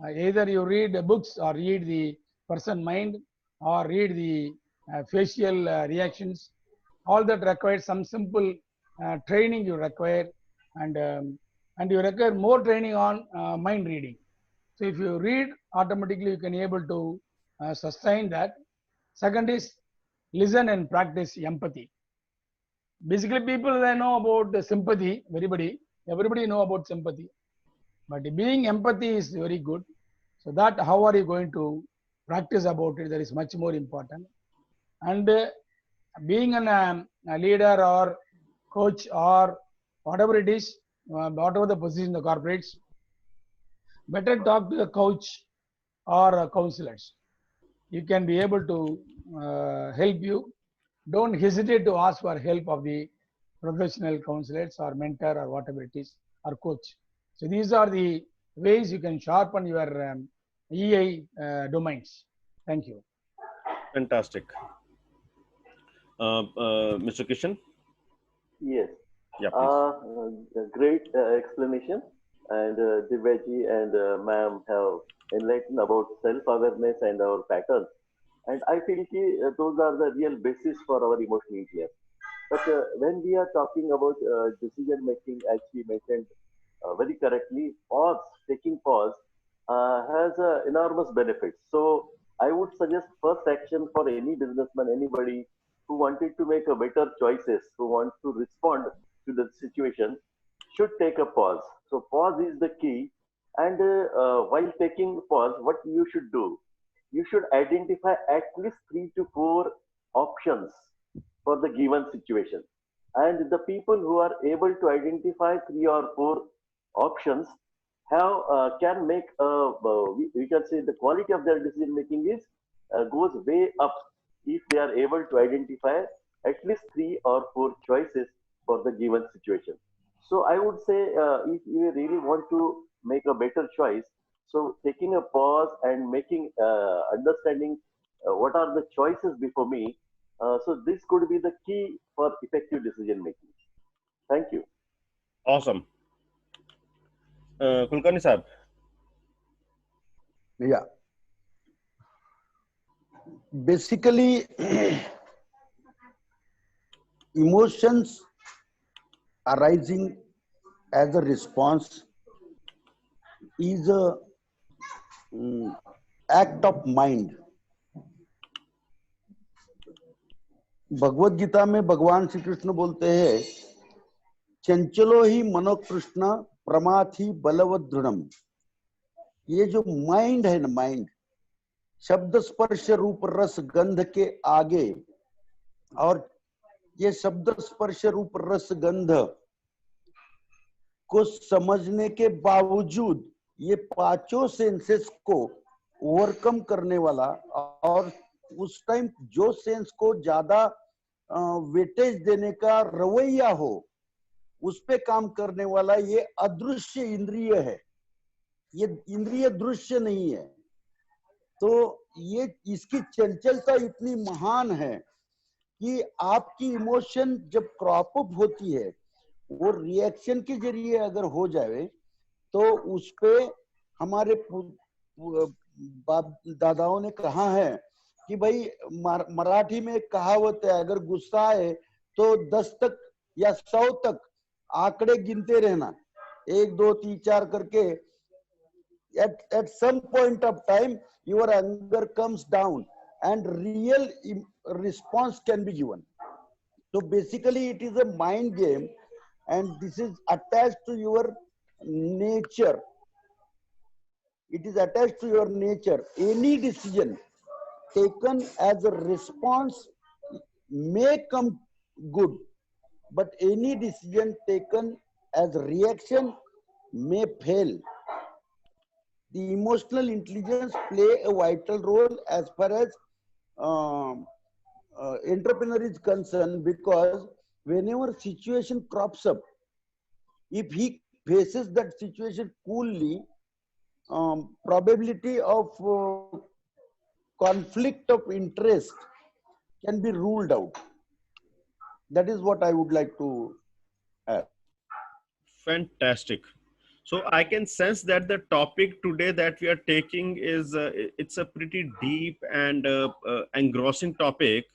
Either you read the books or read the person mind or read the facial reactions. All that requires some simple training you require, and you require more training on mind reading. So if you read, automatically you can able to sustain that. Second is listen and practice empathy. Basically, people they know about the sympathy. Everybody know about sympathy, but being empathy is very good. So that how are you going to practice about it? That is much more important. And being a leader or coach or whatever it is, whatever the position in the corporates, better talk to a coach or counselors. You can be able to help you. Don't hesitate to ask for help of the professional counselors or mentor or whatever it is, or coach. So these are the ways you can sharpen your EI domains. Thank you. Fantastic. Mr. Kishan? Yes. Yeah, please. Great explanation. And Divyaji and ma'am have enlightened about self-awareness and our patterns. And I feel those are the real basis for our emotional intelligence. But when we are talking about decision making, as we mentioned very correctly, pause, taking pause has enormous benefits. So I would suggest first action for any businessman, anybody who wanted to make a better choices, who wants to respond to the situation, should take a pause. So pause is the key. And while taking pause, what you should do? You should identify at least 3 to 4 options for the given situation. And the people who are able to identify 3 or 4 options have can make we can say the quality of their decision making is goes way up if they are able to identify at least 3 or 4 choices for the given situation. So I would say if you really want to make a better choice, so taking a pause and making understanding what are the choices before me. So this could be the key for effective decision making. Thank you. Awesome. Kulkarni Sahab. Yeah. Basically, emotions arising as a response is a act of mind. Bhagavad Gita में भगवान श्री कृष्ण बोलते हैं, चंचलो ही मनोकृष्ण प्रमाथि बलवत दृढ़म. ये जो mind है ना, mind शब्द स्पर्श रूप रस गंध के आगे, और ये शब्द स्पर्श रूप रस गंध को समझने के बावजूद ये पांचों सेंसेस को ओवरकम करने वाला, और उस टाइम जो सेंस को ज्यादा वेटेज देने का रवैया हो उस पे काम करने वाला ये अदृश्य इंद्रिय है. ये इंद्रिय दृश्य नहीं है. तो ये इसकी चंचलता इतनी महान है कि आपकी इमोशन जब क्रॉप अप होती है, वो रिएक्शन के जरिए अगर हो जाए तो उस पे हमारे बाप दादाओं ने कहा है कि भाई मराठी में एक कहावत है, अगर गुस्सा आए तो 10 तक या 100 तक आंकड़े गिनते रहना, 1 2 3 4 करके at some point of time, your anger comes down and real response can be given. So basically it is a mind game, and this is attached to your nature. It is attached to your nature. Any decision taken as a response may come good, but any decision taken as a reaction may fail. The emotional intelligence play a vital role as far as entrepreneur is concerned, because whenever situation crops up, if he faces that situation coolly, probability of conflict of interest can be ruled out. That is what I would like to add. Fantastic. So I can sense that the topic today that we are taking is it's a pretty deep and engrossing topic.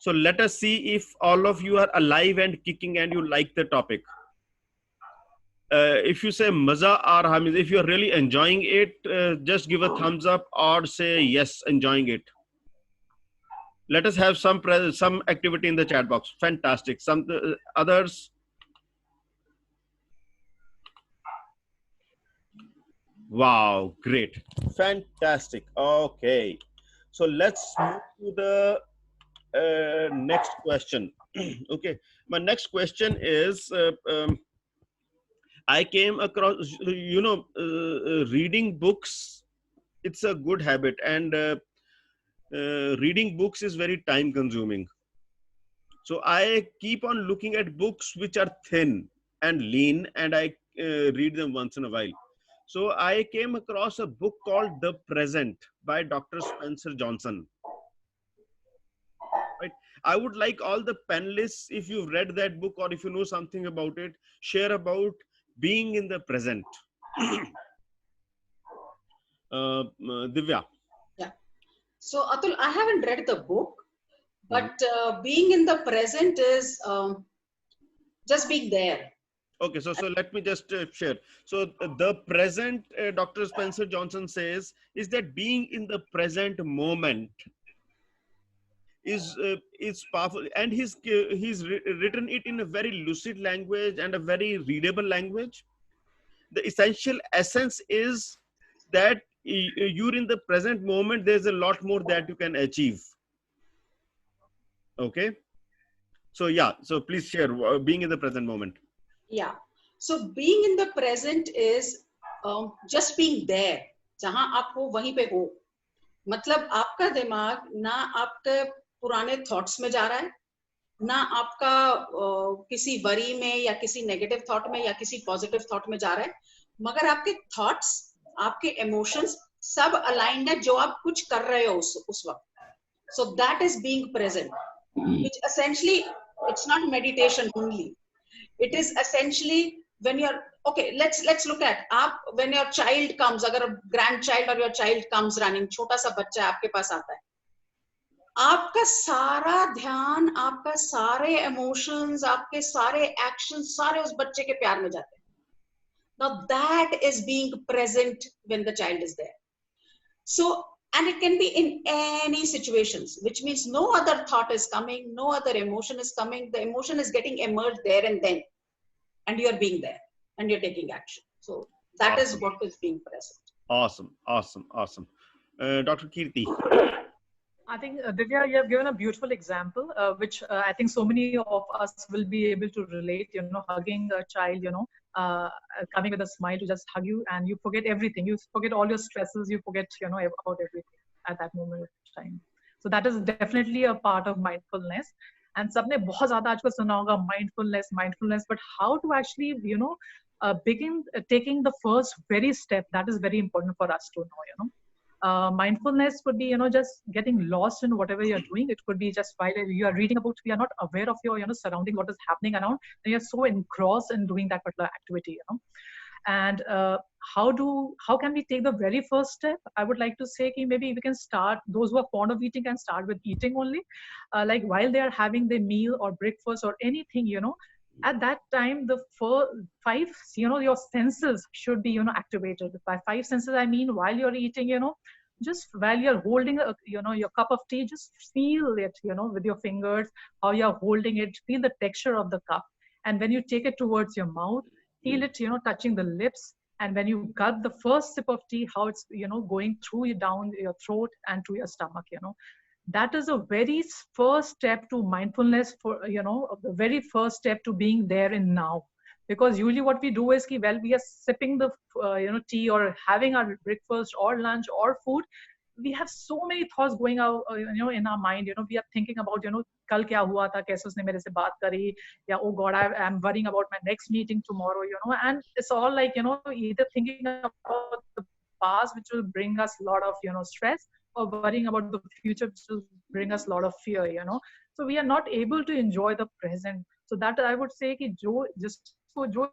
So let us see if all of you are alive and kicking and you like the topic. If you say maza or Hamiz, if you're really enjoying it, just give a thumbs up or say yes, enjoying it. Let us have some activity in the chat box. Fantastic. Some others. Wow, great. Fantastic. Okay. So let's move to the next question. Okay. My next question is, I came across, reading books. It's a good habit, and reading books is very time consuming. So I keep on looking at books which are thin and lean, and I read them once in a while. So I came across a book called The Present by Dr. Spencer Johnson. Right. I would like all the panelists, if you've read that book or if you know something about it, share about being in the present. Divya. Yeah. So Atul, I haven't read the book, but being in the present is just being there. Okay, so let me just share. So the present, Dr. Spencer Johnson says, is that being in the present moment is powerful, and he's written it in a very lucid language and a very readable language. The essential essence is that you're in the present moment. There's a lot more that you can achieve. Okay, so yeah, so please share being in the present moment. Yeah. So being in the present is just being there. जहां आप हो वहीं पे हो. मतलब आपका दिमाग ना आपके पुराने थॉट्स में जा रहा है, ना आपका किसी वरी में या किसी नेगेटिव थॉट में या किसी पॉजिटिव थॉट में जा रहा है, मगर आपके थॉट्स, आपके इमोशंस सब अलाइंड है जो आप कुछ कर रहे हो उस वक्त. So that is being present, which essentially it's not meditation only. It is essentially when you're okay. Let's look at आप when your child comes, अगर grandchild or your child comes running, छोटा सा बच्चा आपके पास आता है, आपका सारा ध्यान, आपका सारे emotions, आपके सारे actions, सारे उस बच्चे के प्यार में जाते हैं. Now that is being present when the child is there. So, and it can be in any situations, which means no other thought is coming, no other emotion is coming. The emotion is getting emerged there and then, and you're being there and you're taking action. So that is what is being present. Awesome. Dr. Kirti. I think, Divya, you have given a beautiful example, which I think so many of us will be able to relate, hugging a child, coming with a smile to just hug you, and you forget everything. You forget all your stresses. You forget, about everything at that moment of time. So that is definitely a part of mindfulness. And सबने बहुत ज़्यादा आजकल सुना होगा mindfulness, but how to actually, begin taking the first very step, that is very important for us to know, mindfulness could be, just getting lost in whatever you're doing. It could be just while you are reading a book, you are not aware of your, surrounding, what is happening around, and you're so engrossed in doing that particular activity, And how can we take the very first step? I would like to say maybe we can start, those who are fond of eating can start with eating only. Like while they are having their meal or breakfast or anything, At that time, the five, your senses should be, activated. By five senses, I mean while you're eating, just while you're holding your cup of tea, just feel it, with your fingers, how you're holding it, feel the texture of the cup. And when you take it towards your mouth, feel it, touching the lips. And when you got the first sip of tea, how it's, going through you down your throat and to your stomach, that is a very first step to mindfulness, for the very first step to being there in now. Because usually what we do is while we are sipping the tea or having our breakfast or lunch or food, we have so many thoughts going out in our mind. We are thinking about kal kya hua tha, kaise usne mere se baat kari, yeah, oh god, I am worrying about my next meeting tomorrow, and it's all like either thinking about the past, which will bring us a lot of stress, or worrying about the future, which will bring us a lot of fear. So we are not able to enjoy the present. So that I would say कि जो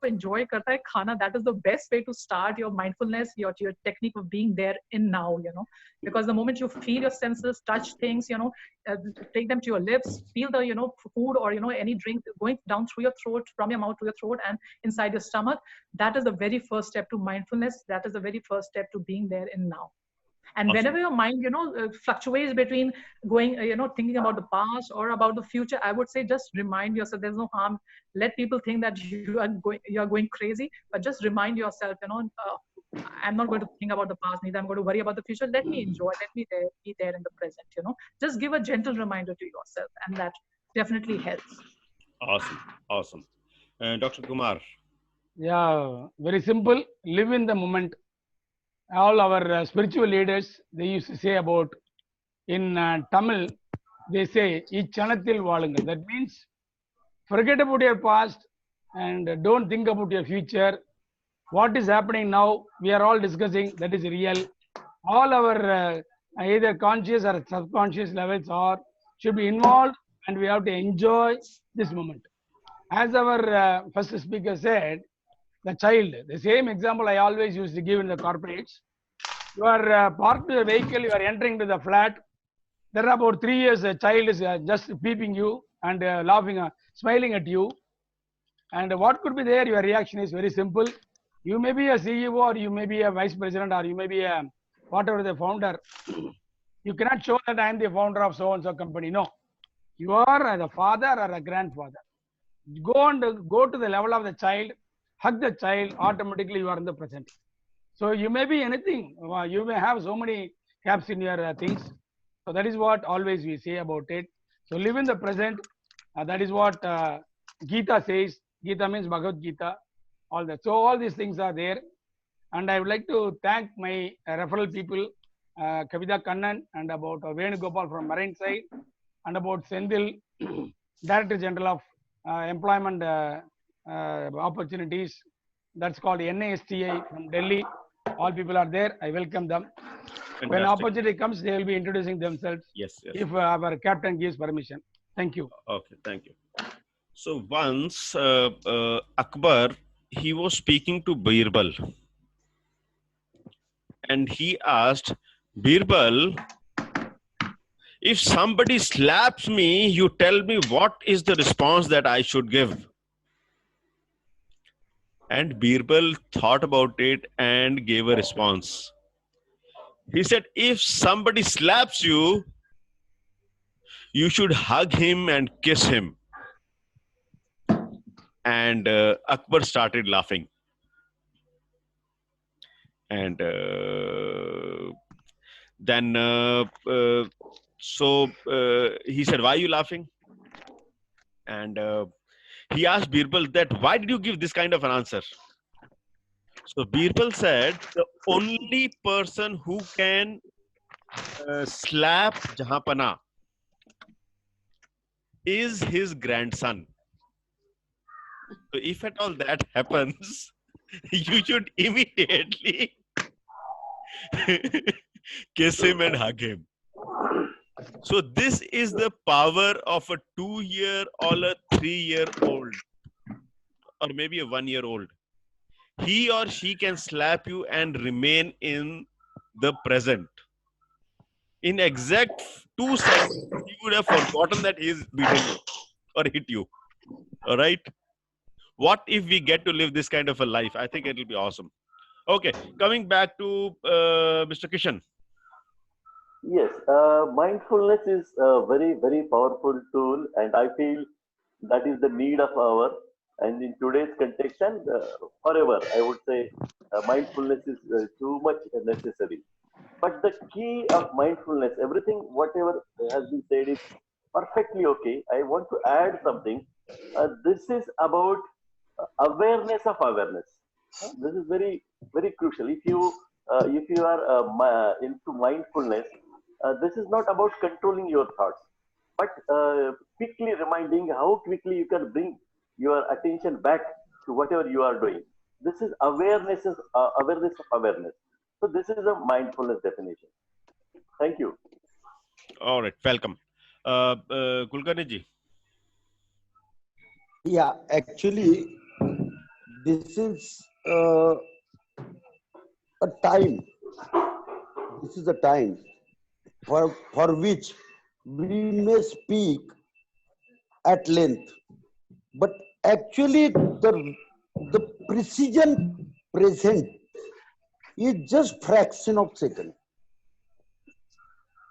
enjoy करता है खाना, that is the best way to start your mindfulness, your technique of being there in now. Because the moment you feel your senses, touch things, take them to your lips, feel the food or any drink going down through your throat, from your mouth to your throat and inside your stomach, that is the very first step to mindfulness. That is the very first step to being there in now. And Awesome. whenever your mind, fluctuates between going, thinking about the past or about the future, I would say just remind yourself. There's no harm. Let people think that you are going crazy, but just remind yourself, I'm not going to think about the past, neither I'm going to worry about the future. Let me enjoy. Let me be there in the present. Just give a gentle reminder to yourself, and that definitely helps. Awesome. Dr. Kumar. Yeah, very simple. Live in the moment. All our spiritual leaders, they used to say about, in Tamil, they say, Ichanathil Valungal. That means forget about your past and don't think about your future. What is happening now, we are all discussing, that is real. All our either conscious or subconscious levels should be involved, and we have to enjoy this moment. As our first speaker said, the child, the same example I always used to give in the corporates. You are parked your vehicle, you are entering to the flat. There are about 3 years, a child is just peeping you and laughing, smiling at you. And what could be there? Your reaction is very simple. You may be a CEO, or you may be a vice president, or you may be a whatever the founder. You cannot show that I am the founder of so and so company. No, you are the father or a grandfather. Go to the level of the child, hug the child. Automatically, you are in the present. So you may be anything. You may have so many caps in your things. So that is what always we say about it. So live in the present. That is what Gita says. Gita means Bhagavad Gita. All that. So all these things are there. And I would like to thank my referral people, Kavita Kannan, and about Venugopal from Marine side, and about Sendil, Director General of Employment Opportunities. That's called NASTI from Delhi. All people are there. I welcome them. Fantastic. When opportunity comes, they will be introducing themselves. Yes. If our captain gives permission. Thank you. Okay, thank you. So once Akbar, he was speaking to Birbal, and he asked, Birbal, if somebody slaps me, you tell me what is the response that I should give. And Birbal thought about it and gave a response. He said, if somebody slaps you, you should hug him and kiss him. And Akbar started laughing. And then he said, why are you laughing? And he asked Birbal that, why did you give this kind of an answer? So Birbal said, the only person who can slap Jahanpana is his grandson. So if at all that happens, you should immediately kiss him and hug him. So this is the power of a 2-year or a 3-year-old, or maybe a 1-year-old. He or she can slap you and remain in the present. In exact 2 seconds, you would have forgotten that he is beating you or hit you. All right. What if we get to live this kind of a life? I think it'll be awesome. Okay, coming back to Mr. Kishan. Yes, mindfulness is a very, very powerful tool, and I feel that is the need of our. And in today's context, and forever, I would say, mindfulness is too much necessary. But the key of mindfulness, everything, whatever has been said, is perfectly okay. I want to add something. This is about awareness of awareness. This is very, very crucial. If you are into mindfulness, this is not about controlling your thoughts, but quickly reminding how quickly you can bring your attention back to whatever you are doing. This is awareness of awareness. So this is a mindfulness definition. Thank you. All right, welcome. Kulkarni ji. Yeah, actually, this is a time. This is a time for which we may speak at length, but actually the precision present is just fraction of second,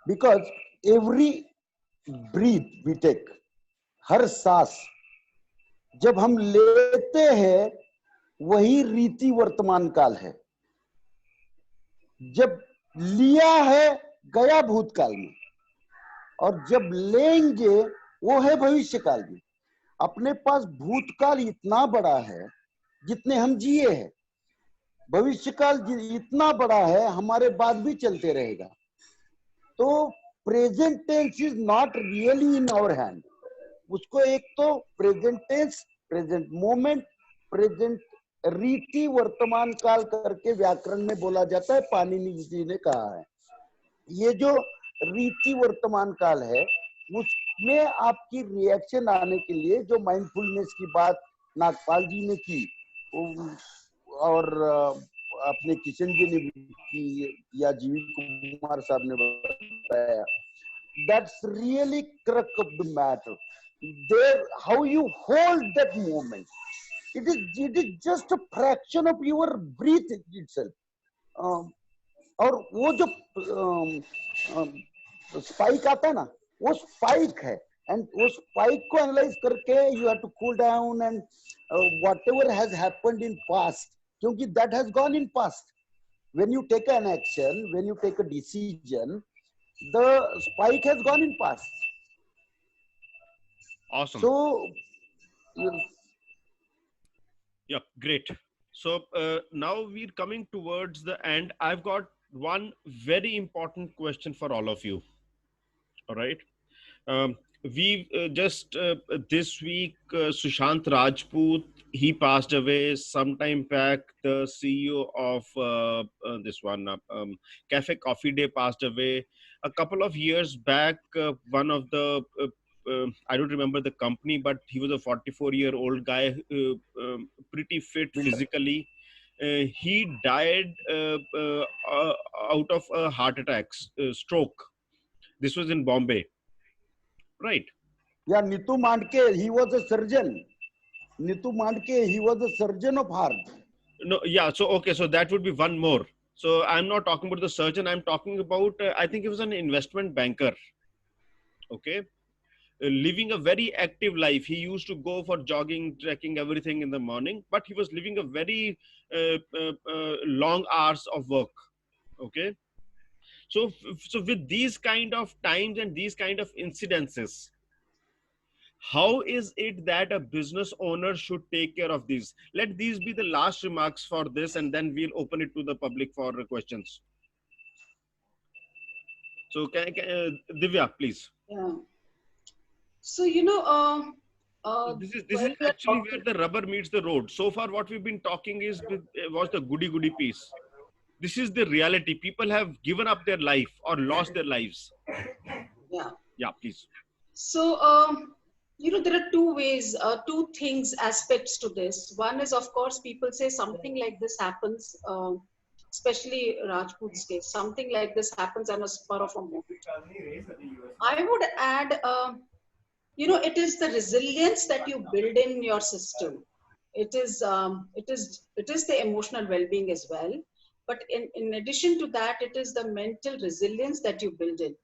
because every breath we take, हर सांस जब हम लेते हैं वही रीति वर्तमान काल है, जब लिया है गया भूतकाल में, और जब लेंगे वो है भविष्य काल में। अपने पास भूतकाल इतना बड़ा है जितने हम जिए हैं, भविष्य काल इतना बड़ा है हमारे बाद भी चलते रहेगा। तो present tense is not really in our hand. उसको एक तो present tense, present moment, present रीति वर्तमान काल करके व्याकरण में बोला जाता है, पाणिनि जी ने कहा है। ये जो रीति वर्तमान काल है उसमें आपकी रिएक्शन आने के लिए जो माइंडफुलनेस की बात नागपाल जी ने की और अपने किशन जी ने की या जीवी कुमार साहब ने बताया, that's really crux of the matter. There how you hold that moment, it is just a fraction of your breath itself. और वो जो स्पाइक आता है ना, वो स्पाइक है, एंड वो स्पाइक को एनालाइज करके you have to cool down and whatever has happened in past, क्योंकि that has gone in past. When you take an action, when you take a decision, the spike has gone in past. Awesome. So yeah, great. So now we're coming towards the end. I've got one very important question for all of you. All right. We've just this week, Sushant Rajput, he passed away sometime back. The CEO of this one, Cafe Coffee Day, passed away. A couple of years back, one of the I don't remember the company, but he was a 44-year-old guy, pretty fit physically. He died out of a heart attack, stroke. This was in Bombay, right? Yeah, Nitu Mandke, he was a surgeon. Nitu Mandke, he was a surgeon of heart. No, yeah. So okay, so that would be one more. So I'm not talking about the surgeon. I'm talking about I think he was an investment banker. Okay. Living a very active life. He used to go for jogging, trekking, everything in the morning, but he was living a very long hours of work. Okay. So with these kind of times and these kind of incidences, how is it that a business owner should take care of these? Let these be the last remarks for this, and then we'll open it to the public for questions. So Divya, please. Yeah. So, you know, this is actually where the rubber meets the road. So far, what we've been talking was the goody piece. This is the reality. People have given up their life or lost their lives. Yeah. Yeah, please. So, you know, there are two ways, two things, aspects to this. One is, of course, people say something like this happens, especially Rajput's case, something like this happens on a spur of a moment. I would add, you know, it is the resilience that you build in your system. it is the emotional well-being as well. But in addition to that, it is the mental resilience that you build in.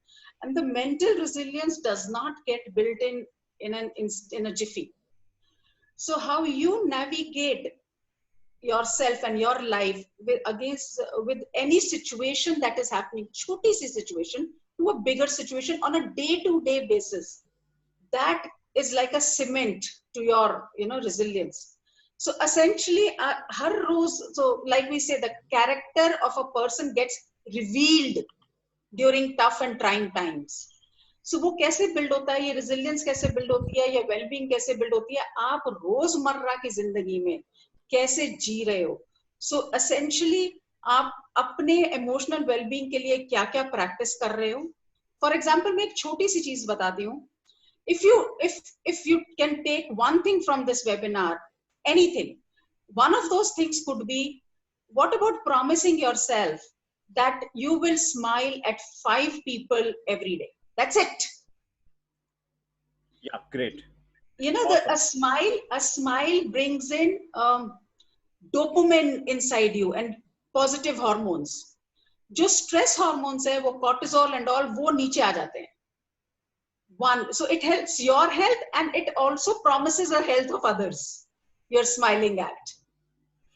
And the mental resilience does not get built in a jiffy. So how you navigate yourself and your life with any situation that is happening, choti si situation to a bigger situation on a day-to-day basis, that is like a cement to your resilience. So essentially, her rose, so like we say, the character of a person gets revealed during tough and trying times. So वो कैसे build होता है, ये resilience कैसे build होती है, ये well-being कैसे build होती है, आप रोजमर्रा की जिंदगी में कैसे जी रहे हो. So essentially, आप अपने emotional well-being के लिए क्या क्या practice कर रहे हो. For example, मैं एक छोटी सी चीज बताती हूँ. If you can take one thing from this webinar, anything, one of those things could be, what about promising yourself that you will smile at 5 people every day? That's it. Yeah, great. Awesome. A smile brings in dopamine inside you and positive hormones. जो stress hormones है, वो cortisol and all, वो नीचे आ जाते हैं. So it helps your health and it also promises the health of others. You're smiling at.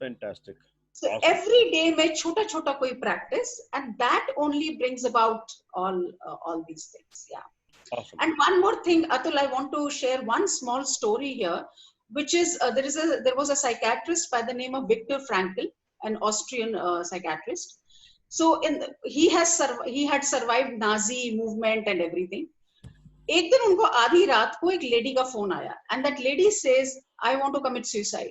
Fantastic. So awesome. Every day mein chota chota koi practice, and that only brings about all these things. Yeah. Awesome. And one more thing, Atul, I want to share one small story here, which is there was a psychiatrist by the name of Viktor Frankl, an Austrian psychiatrist. So he had survived Nazi movement and everything. एक दिन उनको आधी रात को एक lady का phone आया, and that lady says, I want to commit suicide.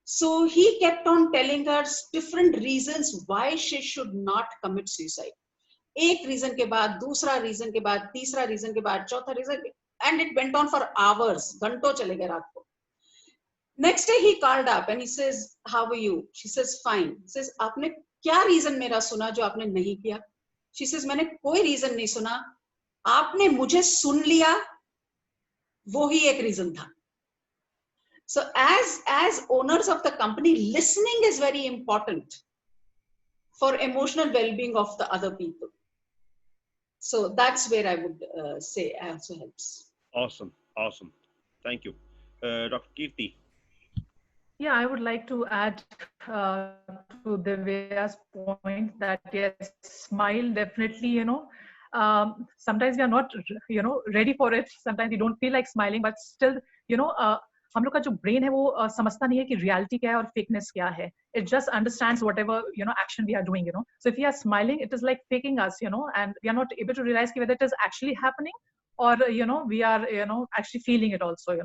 So he kept on telling her different reasons why she should not commit suicide. एक reason के बाद, दूसरा reason के बाद, तीसरा reason के बाद, चौथा reason, and it went on for hours. घंटों चले गए रात को. Next day he called up and he says, how are you? She says, fine. He says, आपने क्या reason मेरा सुना जो आपने नहीं किया? She says, मैंने कोई reason नहीं सुना. आपने मुझे सुन लिया, वो ही एक reason था. So as owners of the company, listening is very important for emotional well-being of the other people. So that's where I would say also helps. Awesome. Awesome. Thank you. Dr. Kirti. Yeah, I would like to add to Divya's point that yes, smile definitely, sometimes we are not, ready for it. Sometimes we don't feel like smiling, but still, हम लोग का जो brain है वो समझता नहीं है कि reality क्या है और fakeness क्या है. It just understands whatever, action we are doing, So if we are smiling, it is like faking us, and we are not able to realize whether it is actually happening or, we are, actually feeling it also,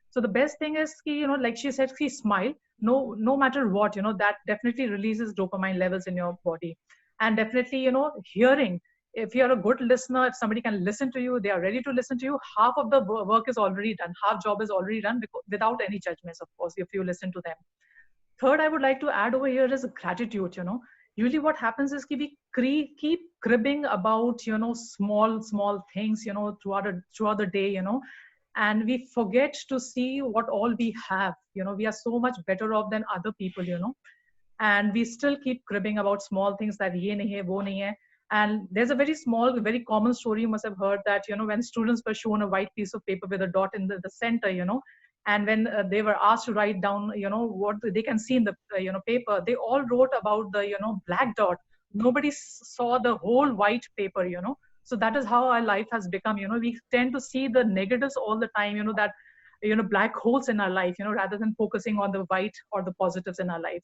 So the best thing is, like she said, if you smile, no matter what, that definitely releases dopamine levels in your body. And definitely, hearing, if you're a good listener, if somebody can listen to you, they are ready to listen to you, half of the work is already done, half job is already done without any judgments, of course, if you listen to them. Third, I would like to add over here is gratitude, Usually what happens is we keep cribbing about, small things, throughout the day, and we forget to see what all we have. We are so much better off than other people, and we still keep cribbing about small things that ye nahi hai, wo nahi hai. And there's a very common story you must have heard that, when students were shown a white piece of paper with a dot in the center, and when they were asked to write down, what they can see in the, paper, they all wrote about the, black dot. Nobody saw the whole white paper, So that is how our life has become, we tend to see the negatives all the time, that, black holes in our life, rather than focusing on the white or the positives in our life,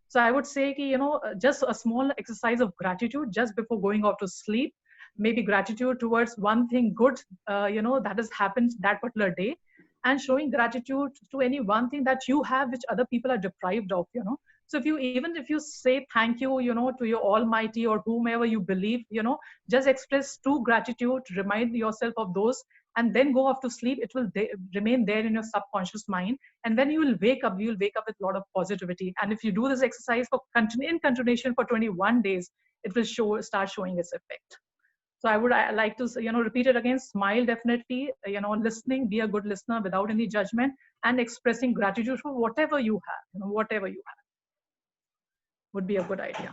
So I would say, just a small exercise of gratitude just before going off to sleep, maybe gratitude towards one thing good, that has happened that particular day, and showing gratitude to any one thing that you have, which other people are deprived of, So even if you say thank you, to your Almighty or whomever you believe, just express true gratitude, remind yourself of those, and then go off to sleep. It will remain there in your subconscious mind. And when you will wake up with a lot of positivity. And if you do this exercise in continuation for 21 days, it will start showing its effect. So I like to, repeat it again. Smile definitely, listening, be a good listener without any judgment, and expressing gratitude for whatever you have, whatever you have would be a good idea.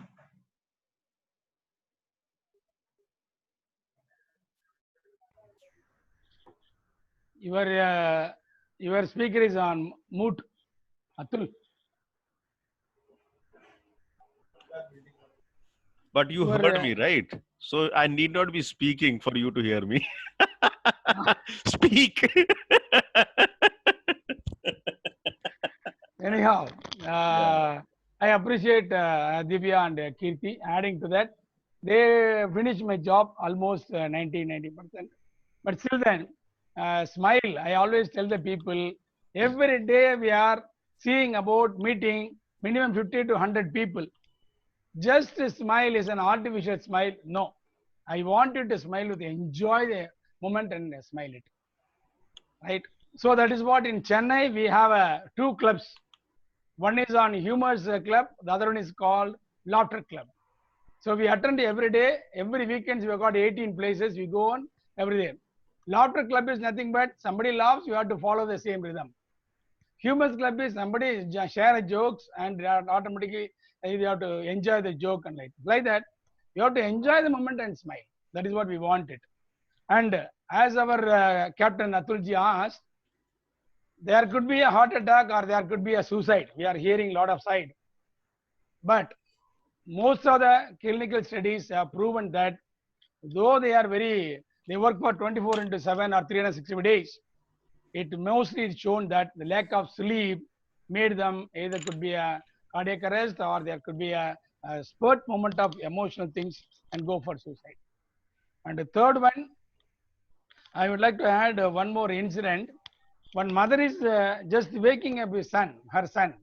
Your speaker is on mute, Atul. But you heard me, right? So I need not be speaking for you to hear me. Speak. Anyhow, I appreciate Divya and Kirti adding to that. They finished my job almost 90%. But still then, smile. I always tell the people, every day we are seeing about meeting minimum 50 to 100 people. Just a smile is an artificial smile. No, I want you to smile with enjoy the moment and smile it. Right. So that is what in Chennai we have two clubs. One is on Humor's Club. The other one is called Laughter Club. So we attend every day. Every weekends we have got 18 places. We go on every day. Laughter Club is nothing but somebody laughs, you have to follow the same rhythm. Humor's Club is somebody share jokes and automatically you have to enjoy the joke and like that. You have to enjoy the moment and smile. That is what we wanted. And as our Captain Atulji asked, there could be a heart attack or there could be a suicide. We are hearing a lot of side. But most of the clinical studies have proven that though they work for 24/7 or 365 days, it mostly is shown that the lack of sleep made them either could be a cardiac arrest or there could be a spurt moment of emotional things and go for suicide. And the third one, I would like to add one more incident. One mother is just waking up his son, her son.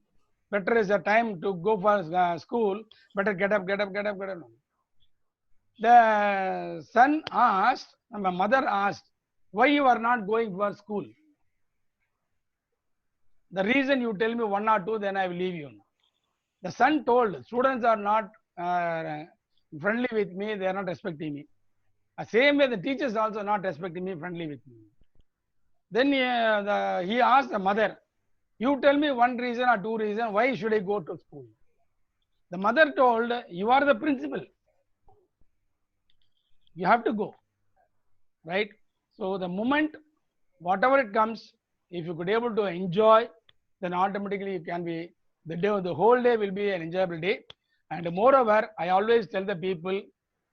Better is the time to go for school. Better get up. The son asked, my mother asked, why you are not going for school? The reason you tell me one or two, then I will leave you. The son told, students are not friendly with me, they are not respecting me. Same way the teachers also not respecting me, friendly with me. Then he asked the mother, you tell me one reason or two reasons, why should I go to school? The mother told, you are the principal. You have to go, right? So the moment, whatever it comes, if you could able to enjoy, then automatically you can be, the whole day will be an enjoyable day. And moreover, I always tell the people,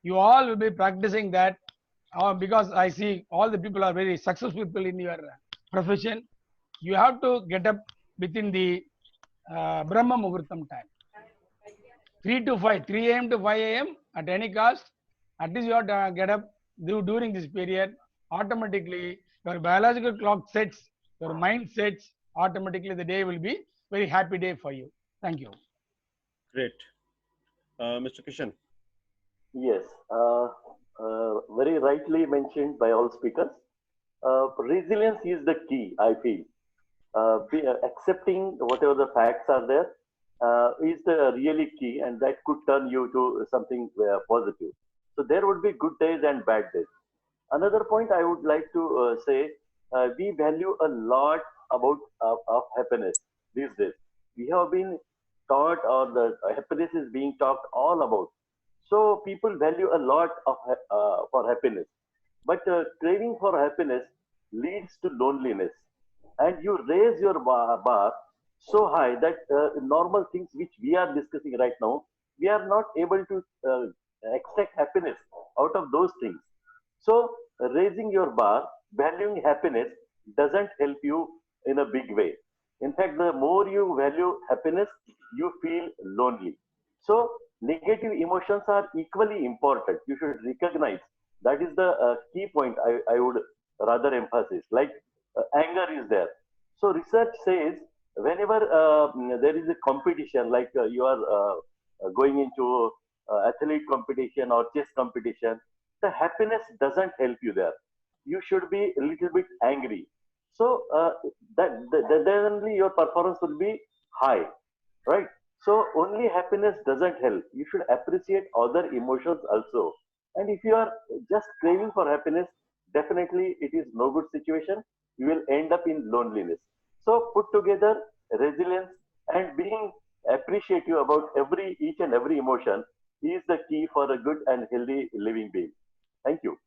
you all will be practicing that because I see all the people are very successful people in your profession. You have to get up within the Brahma Muhurtam time. 3 to 5, 3 a.m. to 5 a.m. at any cost. At least you have to get up during this period. Automatically, your biological clock sets, your mind sets, automatically the day will be very happy day for you. Thank you. Great. Mr. Kishan. Yes, very rightly mentioned by all speakers. Resilience is the key, I feel. Accepting whatever the facts are there is the really key, and that could turn you to something positive. So there would be good days and bad days. Another point I would like to say, we value a lot about of happiness these days. We have been taught, or the happiness is being talked all about. So people value a lot of for happiness, but craving for happiness leads to loneliness, and you raise your bar so high that normal things which we are discussing right now, we are not able to extract happiness out of those things. So raising your bar, valuing happiness doesn't help you in a big way. In fact, the more you value happiness, you feel lonely. So negative emotions are equally important. You should recognize that is the key point I would rather emphasize. Like anger is there. So research says whenever there is a competition, like you are going into athlete competition or chess competition, the happiness doesn't help you there. You should be a little bit angry. So then only your performance will be high, right? So only happiness doesn't help. You should appreciate other emotions also. And if you are just craving for happiness, definitely it is no good situation. You will end up in loneliness. So put together resilience and being appreciative about each and every emotion is the key for a good and healthy living being. Thank you.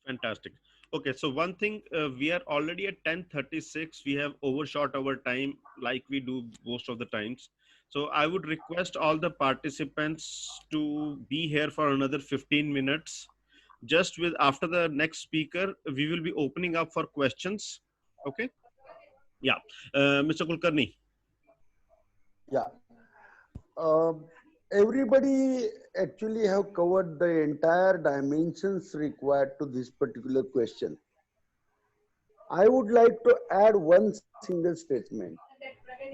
Fantastic. Okay, so one thing, we are already at 10:36. We have overshot our time like we do most of the times. So I would request all the participants to be here for another 15 minutes. Just with after the next speaker, we will be opening up for questions. Okay. Yeah. Mr. Kulkarni. Yeah. Everybody actually have covered the entire dimensions required to this particular question. I would like to add one single statement.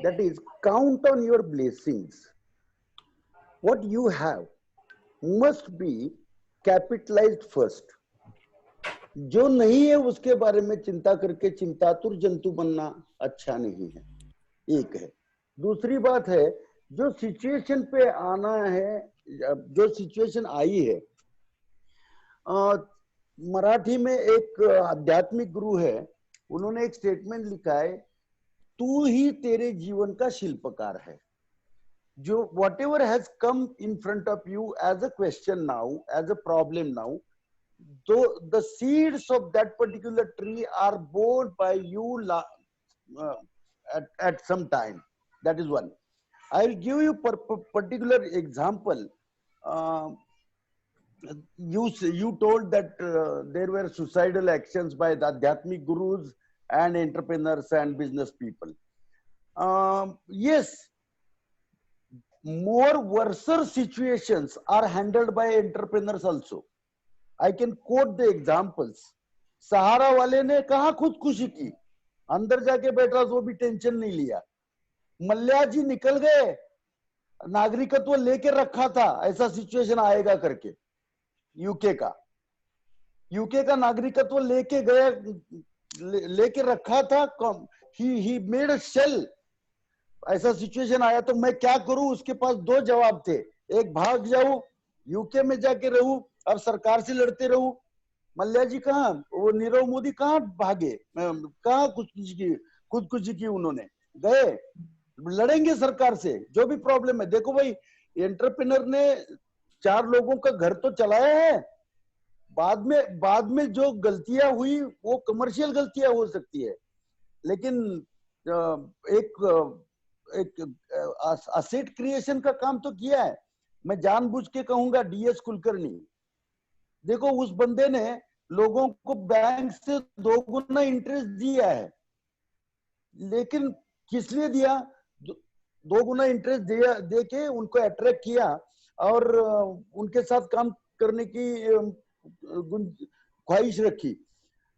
That is, count on your blessings. What you have must be capitalized first. जो नहीं है उसके बारे में चिंता करके चिंतातुर जंतु बनना अच्छा नहीं है, एक है। दूसरी बात है, जो सिचुएशन पे आना है, जो सिचुएशन आई है, मराठी में एक आध्यात्मिक गुरु है, उन्होंने एक स्टेटमेंट लिखा है, तू ही तेरे जीवन का शिल्पकार है। जो whatever has come in front of you as a question now, as a problem now, though the seeds of that particular tree are born by you at some time. That is one. I will give you particular example. You told that there were suicidal actions by the Adhyatmic gurus and entrepreneurs and business people. Yes, more worse situations are handled by entrepreneurs also. I can quote the examples. सहारा वाले ने कहा खुदकुशी की, अंदर जाके बैठा वो भी टेंशन नहीं लिया। मल्ल्या जी निकल गए, नागरिकत्व लेके रखा था, ऐसा सिचुएशन आएगा करके। यूके का नागरिकत्व लेके गया, लेके रखा था, he made a shell, ऐसा सिचुएशन आया तो मैं क्या करूं? उसके पास दो जवाब थे, एक भाग जाऊं, यूके में जाके रहूं, अब सरकार से लड़ते रहूं। मल्ल्या जी कहाँ, वो नीरव मोदी कहाँ भागे, कहाँ खुदकुशी की उन्होंने, गए लड़ेंगे सरकार से जो भी प्रॉब्लम है। देखो भाई, एंटरप्रेन्योर ने 4 लोगों का घर तो चलाया है, बाद में जो गलतियां हुई वो कमर्शियल गलतियां हो सकती है, लेकिन एक असेट क्रिएशन का काम तो किया है। मैं जानबूझ के कहूंगा डीएस कुलकर्णी, देखो उस बंदे ने लोगों को बैंक से 2 गुना इंटरेस्ट दिया है, लेकिन किस लिए दिया? 2 गुना इंटरेस्ट दे के उनको अट्रैक्ट किया और उनके साथ काम करने की ख्वाहिश रखी।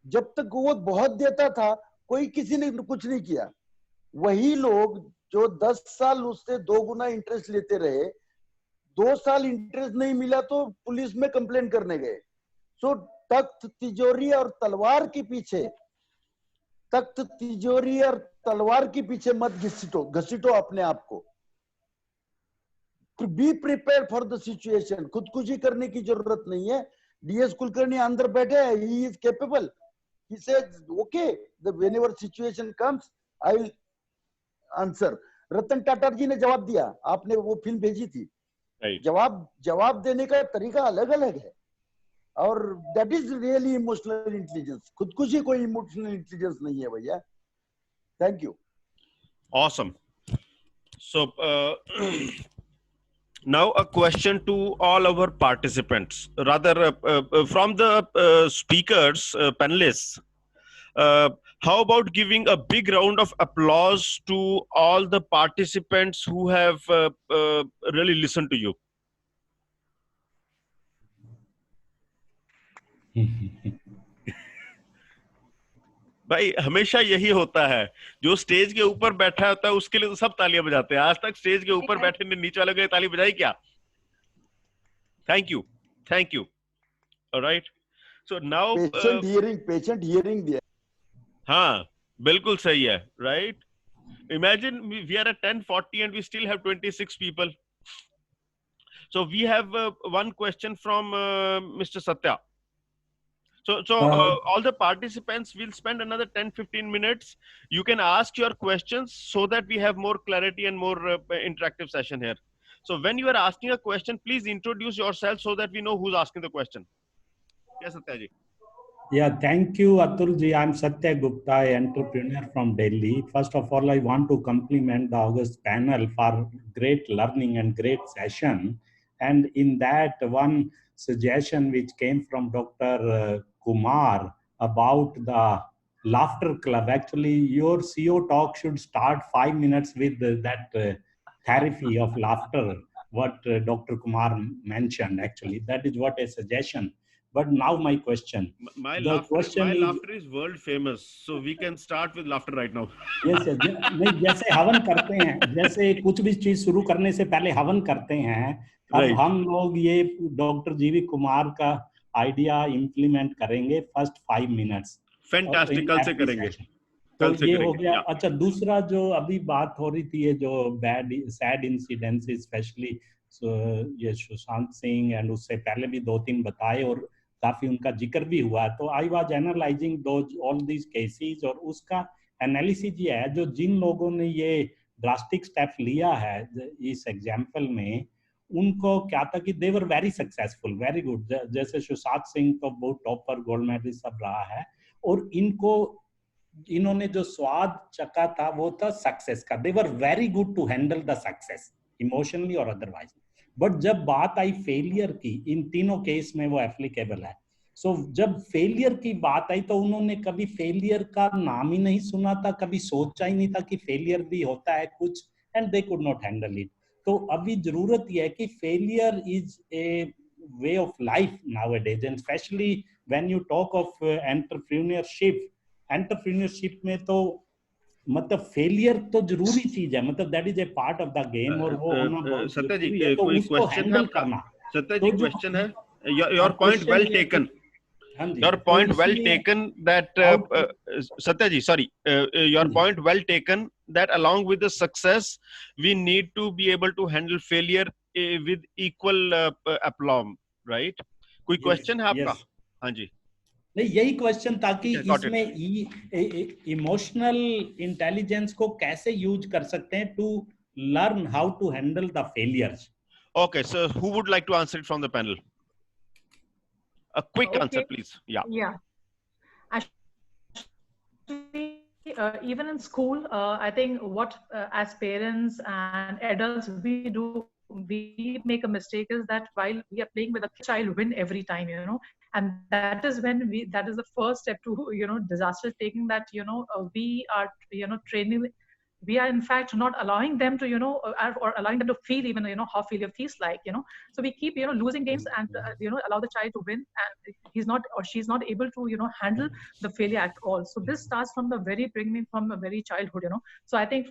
जब तक वो बहुत देता था, कोई किसी ने कुछ नहीं किया। वही लोग जो 10 साल उससे 2 गुना इंटरेस्ट लेते रहे, 2 साल इंटरेस्ट नहीं मिला तो पुलिस में कंप्लेंट करने गए। सो तख्त तिजोरी और तलवार के पीछे मत घसीटो अपने आप को। Be prepare for the situation. खुदकुशी करने की जरूरत नहीं है। डीएस कुलकर्णी अंदर बैठे हैं, he is capable, he says okay, whenever situation comes I will answer. Ratan Tata जी ने जवाब दिया, आपने वो फिल्म भेजी थी, जवाब देने का तरीका अलग अलग है, और that is really emotional intelligence. खुदकुशी कोई इमोशनल इंटेलिजेंस नहीं है भैया। Thank you. Awesome. So now a question to all our participants, rather from the speakers, panelists. How about giving a big round of applause to all the participants who have really listened to you? भाई हमेशा यही होता है, जो stage के ऊपर बैठा होता है उसके लिए तो सब तालियां बजाते हैं। आज तक स्टेज के ऊपर बैठे ने नीचे वाले को ताली बजाई क्या? Thank you. Alright, so now patient hearing दिया। हाँ बिल्कुल सही है, right. Imagine we are at 10:40 and we still have 26 people. So we have one question from Mr. Satya. So all the participants will spend another 10-15 minutes. You can ask your questions so that we have more clarity and more interactive session here. So when you are asking a question, please introduce yourself so that we know who's asking the question. Yes, Satya ji. Yeah, thank you, Atul ji. I'm Satya Gupta, entrepreneur from Delhi. First of all, I want to compliment the August panel for great learning and great session. And in that, one suggestion which came from Dr. Kumar about the laughter club. Actually, your CEO talk should start 5 minutes with that therapy of laughter, what Dr. Kumar mentioned. Actually, that is what a suggestion. But now my question. My laughter is world famous, so we can start with laughter right now. Yes, नहीं जैसे हवन करते हैं, जैसे कुछ भी चीज शुरू करने से पहले हवन करते हैं, अब हम लोग ये डॉक्टर जीवी कुमार का आइडिया इम्प्लीमेंट करेंगे फर्स्ट 5 मिनट्स. फैंटास्टिक, कल से करेंगे. तो ये हो गया. अच्छा, दूसरा जो अभी बात हो रही थी, ये जो सैड इंसिडेंट्स स्पेशली ये सुशांत सिंह एंड उससे पहले भी 2-3 बताए और काफी उनका जिक्र भी हुआ. तो I was analysing those all these cases और उसका एनालिसिस ये है जो जिन लोगों ने ये ड्रास्टिक स्टेप लिया है इस एग्जांपल में, उनको क्या था कि they were very successful, very good. जैसे सुशांत सिंह तो बहुत टॉपर गोल्ड मेडलिस्ट सब रहा है और इन्होंने जो स्वाद चखा था वो था सक्सेस का. They were very good to handle the success emotionally और अदरवाइज. बट जब बात आई फेलियर की, इन तीनों केस में वो एप्लीकेबल है. सो जब फेलियर की बात आई तो उन्होंने कभी फेलियर का नाम ही नहीं सुना था, कभी सोचा ही नहीं था कि फेलियर भी होता है कुछ, and they could not handle it. तो अभी जरूरत यह है कि failure is a way of life nowadays, and specially when you talk of entrepreneurship में तो मतलब फेलियर तो जरूरी चीज है, मतलब that is a part of the game. और वो होना सत्या जी, कोई क्वेश्चन है आपका? सत्या जी, क्वेश्चन है. Your point well taken. Your point well taken that Satya ji, sorry, your point well taken that along with the success we need to be able to handle failure with equal aplomb, right? कोई question है आपका? हाँ जी. नहीं, यही question था कि इसमें emotional intelligence को कैसे यूज कर सकते हैं to learn how to handle the failures. Okay, so who would like to answer it from the panel? A quick answer, please. Yeah. Actually, even in school, I think what as parents and adults we make a mistake is that while we are playing with a child, win every time, and that is when that is the first step to disaster taking, that we are training. We are in fact not allowing them to or allowing them to feel even how failure feels like. So we keep losing games and allow the child to win, and he's not or she's not able to handle the failure at all. So this starts from the very beginning, from a very childhood. So I think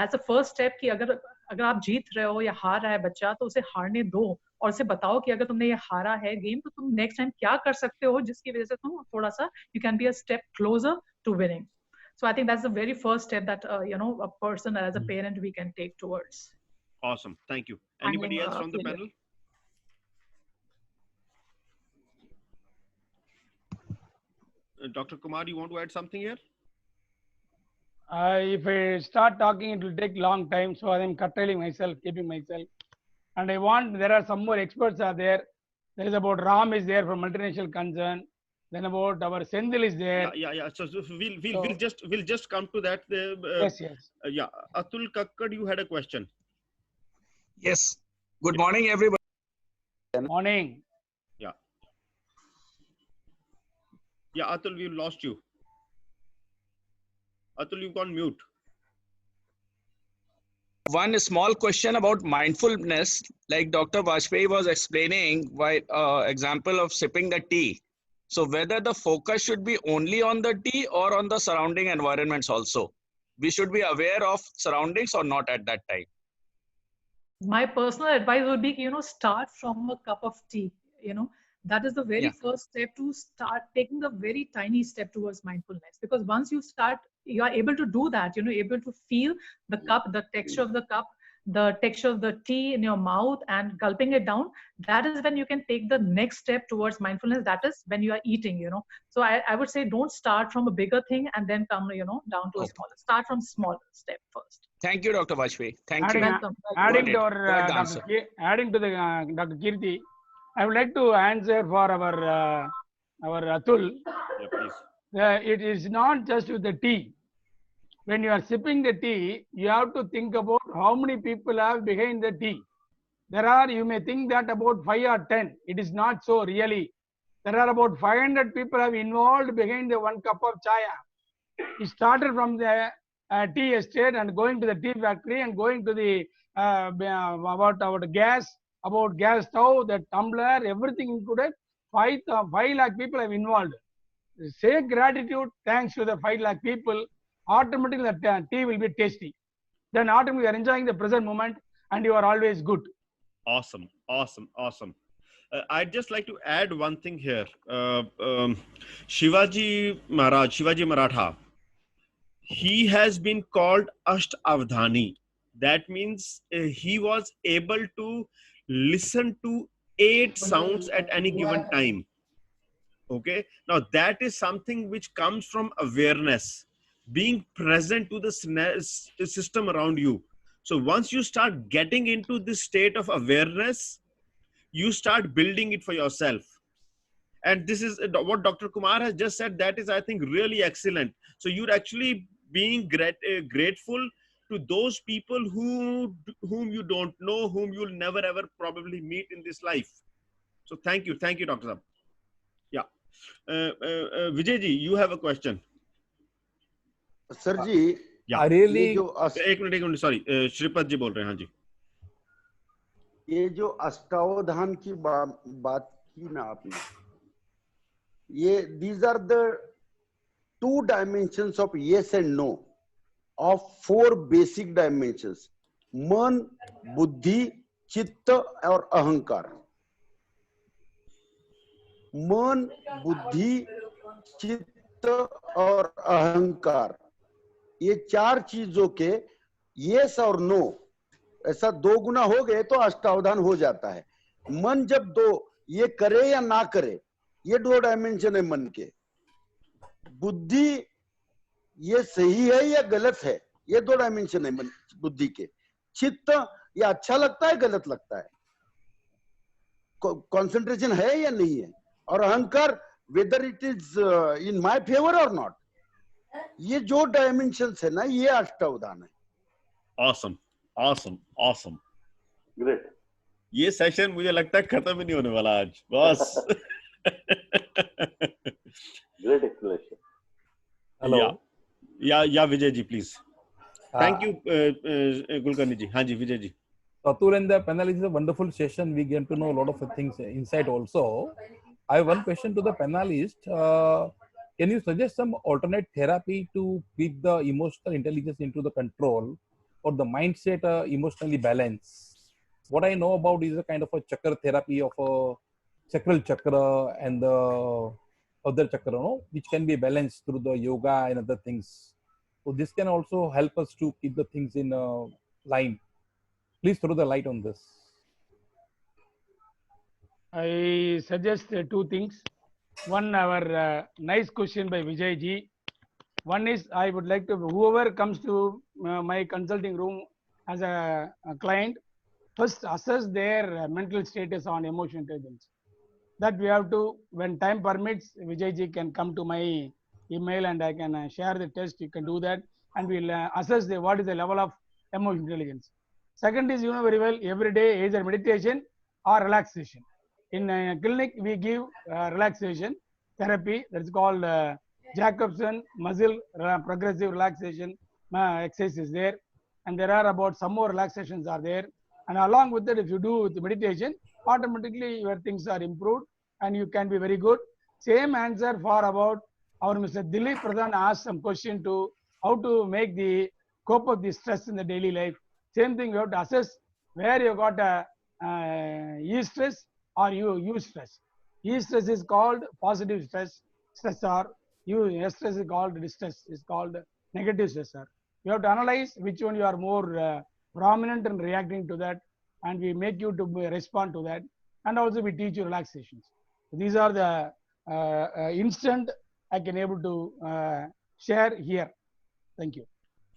that's the first step कि अगर आप जीत रहे हो या हार रहा है बच्चा, तो उसे हारने दो और उसे बताओ कि अगर तुमने ये हारा है गेम, तो तुम नेक्स्ट टाइम क्या कर सकते हो जिसकी वजह से तुम थोड़ा सा you can be a step closer to winning. So I think that's the very first step that a person as a parent we can take towards. Awesome, thank you. Anybody else from the panel? Dr. Kumar, you want to add something here? If I start talking, it will take long time, so I am curtailing myself, keeping myself. And I want, there are some more experts are there. There is about Ram is there from multinational concern. Then about our Sendil is there. Yeah. So we'll just come to that. Yes. Yeah, Atul Kakkad, you had a question. Yes. Good morning, everybody. Morning. Yeah, Atul, we lost you. Atul, you've gone mute. One small question about mindfulness, like Dr. Vajpayee was explaining, why example of sipping the tea. So whether the focus should be only on the tea or on the surrounding environments also. We should be aware of surroundings or not at that time. My personal advice would be, start from a cup of tea. That is the very first step to start taking the very tiny step towards mindfulness. Because once you start, you are able to do that. Able to feel the cup, the texture of the cup, the texture of the tea in your mouth and gulping it down, that is when you can take the next step towards mindfulness. That is when you are eating, So I would say don't start from a bigger thing and then come, down to a smaller. Start from small step first. Thank you, Dr. Vajpayee. Thank you. Welcome. Adding Got to it. our, Got the answer. adding to the Dr. Kirti, I would like to answer for our Atul. Yeah, please. It is not just with the tea. When you are sipping the tea, you have to think about how many people are behind the tea. You may think that about 5 or 10. It is not so really. There are about 500 people have involved behind the 1 cup of chaya. It started from the tea estate and going to the tea factory and going to the about gas stove, the tumbler, everything included. 5 lakh people have involved. Say gratitude, thanks to the 5 lakh people. Automatically the tea will be tasty. Then automatically you are enjoying the present moment and you are always good. Awesome. I'd just like to add one thing here. Shivaji Maratha, he has been called Ashtavdhani. That means he was able to listen to 8 sounds at any given time. Okay. Now that is something which comes from awareness, being present to the system around you. So once you start getting into this state of awareness, you start building it for yourself. And this is what Dr. Kumar has just said. That is, I think, really excellent. So you're actually being grateful to those people whom you don't know, whom you'll never ever probably meet in this life. So thank you, Dr. Saab. Yeah. Vijay ji, you have a question. Sir ji, yeah. really एक minute sorry, Shripad जी बोल रहे हैं. हाँ जी. ये जो अष्टावधान की बात की ना आपने, ये these are the 2 dimensions of yes and no of 4 basic dimensions: मन, बुद्धि, चित्त और अहंकार. मन, बुद्धि, चित्त और अहंकार, ये 4 चीजों के यस और नो ऐसा 2 गुना हो गए तो अष्टावधान हो जाता है. मन जब 2 ये करे या ना करे, ये 2 डायमेंशन है मन के. बुद्धि ये सही है या गलत है, ये 2 डायमेंशन है मन बुद्धि के. चित्त ये अच्छा लगता है गलत लगता है, कंसंट्रेशन है या नहीं है. और अहंकार whether it is in my favour और नॉट. ये जो डायमेंशंस है ना, ये अष्टावधान है. awesome great. ये सेशन मुझे लगता है खत्म ही नहीं होने वाला आज बस. Great explanation. Hello. Yeah, Vijay ji, please. Thank you, Kulkarni ji. हाँ जी, Vijay ji. Atul and the panel is a wonderful session. We get to know a lot of things inside also. I have one question to the panelist. Can you suggest some alternate therapy to keep the emotional intelligence into the control or the mindset emotionally balanced? What I know about is a kind of a chakra therapy of a sacral chakra and the other chakra, no? Which can be balanced through the yoga and other things. So this can also help us to keep the things in line. Please throw the light on this. I suggest 2 things. One, our nice question by Vijay ji. One is, I would like to, whoever comes to my consulting room as a client, first assess their mental status on emotional intelligence. That we have to, when time permits, Vijay ji can come to my email and I can share the test. You can do that and we'll assess what is the level of emotional intelligence. Second is, you know very well, every day either meditation or relaxation. In clinic, we give relaxation therapy that is called Jacobson muscle progressive relaxation exercise is there, and there are about some more relaxations are there. And along with that, if you do the meditation, automatically your things are improved and you can be very good. Same answer for about our Mr. Dilip Pradhan asked some question to how to make the cope of the stress in the daily life. Same thing, you have to assess where you got a e-stress or you stress. E-stress is called positive stress, stressor. Stress is called distress, is called negative stressor. You have to analyze which one you are more prominent in reacting to that, and we make you to respond to that, and also we teach you relaxations. These are the instant I can able to share here. Thank you.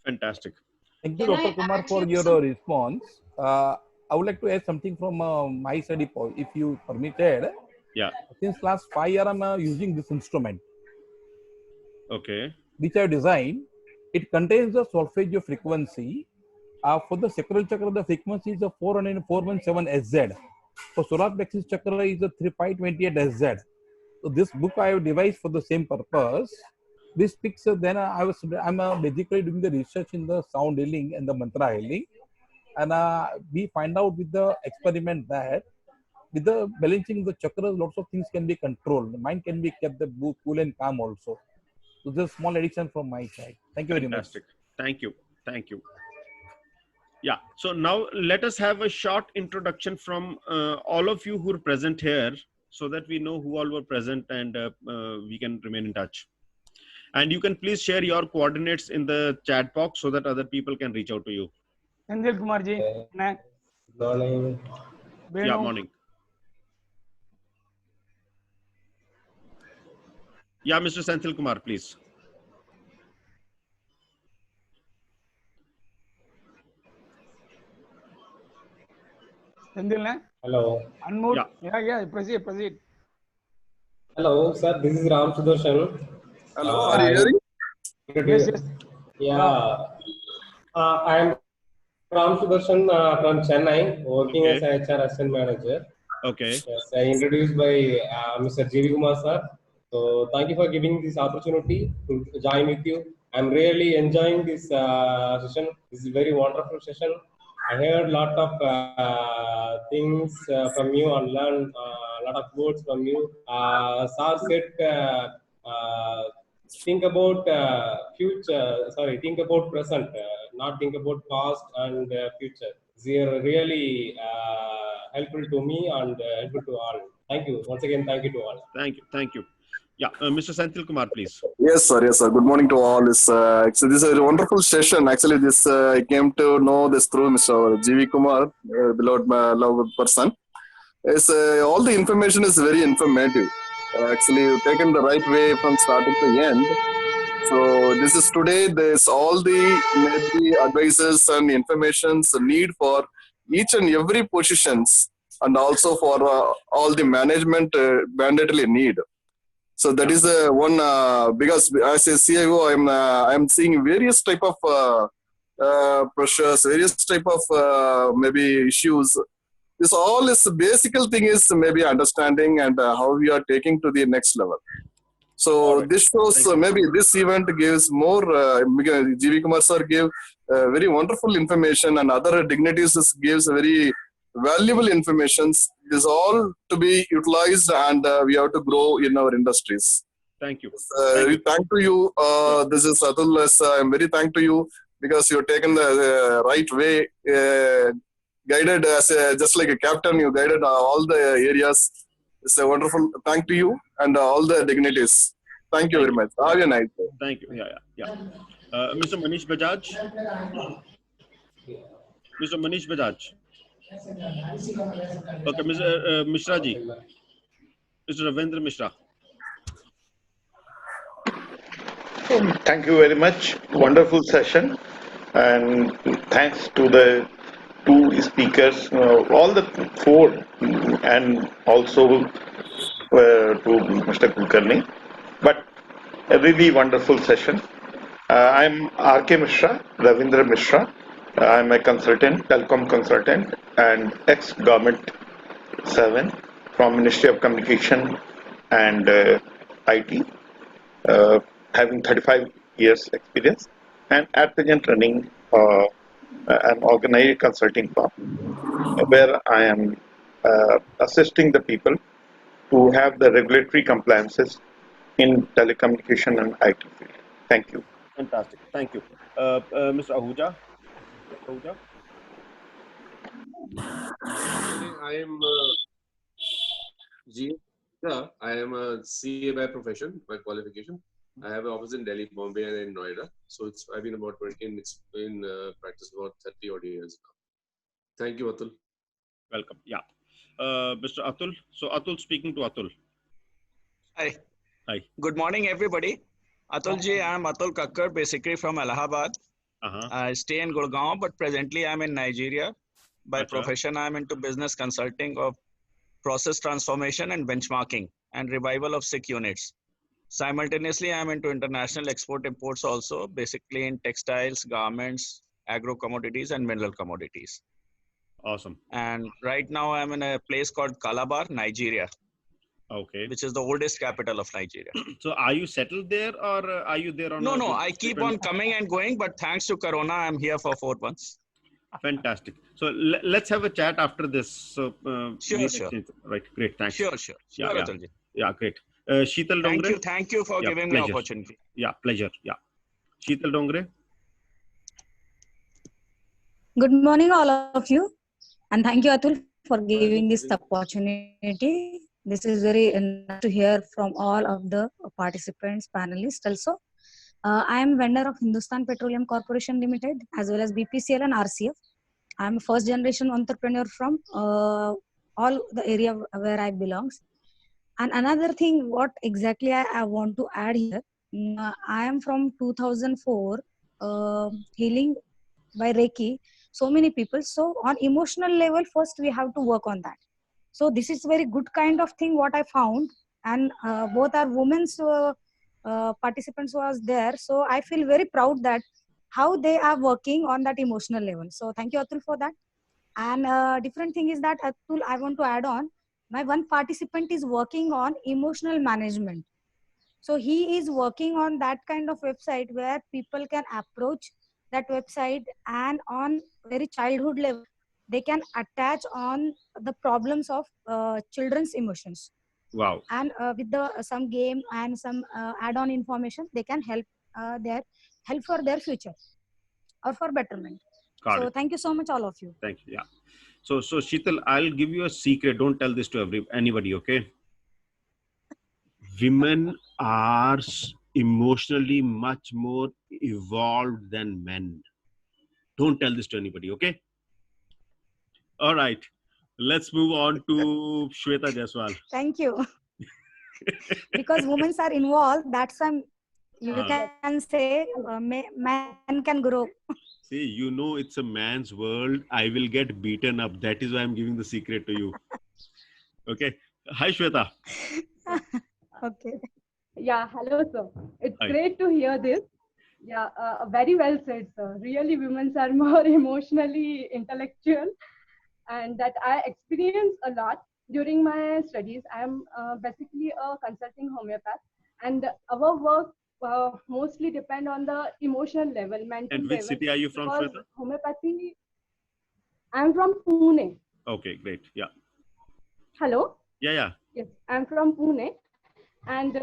Fantastic. Thank you, Can Dr. I Kumar, add for here your some? response. I would like to add something from my side, if you permitted. Yeah. Since last 5 years, I'm using this instrument, Okay. which I designed. It contains the solfeggio frequency. For the sacral chakra, the frequency is a 417 Sz. For solar plexus chakra is a 528 Sz. So this book I have devised for the same purpose. This picture, then I'm basically doing the research in the sound healing and the mantra healing, and we find out with the experiment that with the balancing the chakras, lots of things can be controlled. The mind can be kept the cool and calm also. So just small addition from my side. Thank you very much. Fantastic. Thank you. Thank you. Yeah. So now let us have a short introduction from all of you who are present here, so that we know who all were present, and we can remain in touch. And you can please share your coordinates in the chat box so that other people can reach out to you. Senthil Kumar ji. Morning. Yeah, morning. Yeah, Mr. Senthil Kumar, please. Senthil, Hello. Unmute. Yeah, proceed. Hello, sir. This is Ram Sudarshan. Hello, are you hearing? Yes. Yeah. I am Ram Sudarshan from Chennai, working as a HR assistant manager. Okay. Yes, I introduced by Mr. J.V. Kumar, sir. So thank you for giving this opportunity to join with you. I'm really enjoying this session. This is a very wonderful session. I heard a lot of things from you and learned a lot of words from you. Sir said, think about think about present, not think about past and future. They are really helpful to me and helpful to all. Thank you. Once again, thank you to all. Thank you. Yeah, Mr. Senthil Kumar, please. Yes, sir. Good morning to all. Actually, this is a wonderful session. Actually, I came to know this through Mr. G.V. Kumar, beloved person. All the information is very informative. Actually, you've taken the right way from starting to end. So this is today. There's all the maybe advices and informations need for each and every positions, and also for all the management mandatory need. So that is one because as a CIO, I'm seeing various type of pressures, various type of maybe issues. This all is the basic thing is maybe understanding and how we are taking to the next level. So this shows maybe this event gives more. G.V. Kumar sir gave very wonderful information, and other dignitaries gives very valuable information. This all to be utilized, and we have to grow in our industries. Thank you. Thank to you. This is Atul. I'm very thankful to you because you've taken the right way, guided as just like a captain. You guided all the areas. It's a wonderful thank to you and all the dignitaries. Thank you very much. Have a nice day. Thank you. Yeah. Mr. Manish Bajaj. Mr. Manish Bajaj. Okay, Mr. Mishra ji. Mr. Ravindra Mishra. Thank you very much. Wonderful session. And thanks to the two speakers, all the four, and also to Mr. Kulkarni. But a really wonderful session. I'm R.K. Mishra, Ravindra Mishra. I'm a consultant, telecom consultant, and ex-government 7 from Ministry of Communication and IT, having 35 years experience, and at present running an organized consulting firm where I am assisting the people who have the regulatory compliances in telecommunication and IT field. Thank you. Fantastic. Thank you. Mr. Ahuja. I am I am a CA by profession, by qualification, I have an office in Delhi, Bombay, and in Noida. So I've been about 20 in practice about 30 odd years now. Thank you, Atul. Welcome. Yeah. Mr. Atul. So Atul, speaking to Atul. Hi. Hi. Good morning, everybody. Atul ji, I am Atul Kakkar, basically from Allahabad. I stay in Gurgaon, but presently I'm in Nigeria. By profession, I'm into business consulting of process transformation and benchmarking and revival of sick units. Simultaneously, I'm into international export imports also, basically in textiles, garments, agro commodities, and mineral commodities. Awesome. And right now I'm in a place called Calabar, Nigeria. Okay. Which is the oldest capital of Nigeria. So are you settled there or are you there on? No, I keep on coming and going, but thanks to Corona, I'm here for 4 months. Fantastic. So let's have a chat after this. So Sure. Right. Great. Thanks. Sure. Yeah. Great. Sheetal Dongre. Thank you for giving me the opportunity. Yeah, pleasure. Yeah. Sheetal Dongre. Good morning, all of you. And thank you, Atul, for giving this opportunity. This is very nice to hear from all of the participants, panelists also. I am vendor of Hindustan Petroleum Corporation Limited, as well as BPCL and RCF. I am a first generation entrepreneur from all the area where I belongs. And another thing, what exactly I want to add here, I am from 2004, healing by Reiki, so many people. So on emotional level, first we have to work on that. So this is very good kind of thing what I found, and both are women's participants who was there. So I feel very proud that how they are working on that emotional level. So thank you, Atul, for that. And different thing is that, Atul, I want to add on, my one participant is working on emotional management. So he is working on that kind of website where people can approach that website, and on very childhood level, they can attach on the problems of children's emotions. Wow. And with some game and some add-on information, they can help for their future or for betterment. Got it. Thank you so much, all of you. Thank you. Yeah. So Sheetal, I'll give you a secret. Don't tell this to anybody, okay? Women are emotionally much more evolved than men. Don't tell this to anybody, okay? All right. Let's move on to Shweta Jaiswal. Thank you. Because women are involved, that's why you can say man can grow. See, you know it's a man's world. I will get beaten up. That is why I'm giving the secret to you. Okay. Hi, Shweta. Okay. Yeah, hello, sir. It's Hi. great to hear this. Yeah, very well said, sir. Really, women are more emotionally intellectual, and that I experience a lot during my studies. I'm basically a consulting homeopath, and our work mostly depend on the emotional level, mental And which level. city are you from, because Shweta? homeopathy, I'm from Pune. Okay, great. Yeah. Hello? Yeah. Yes, I'm from Pune, and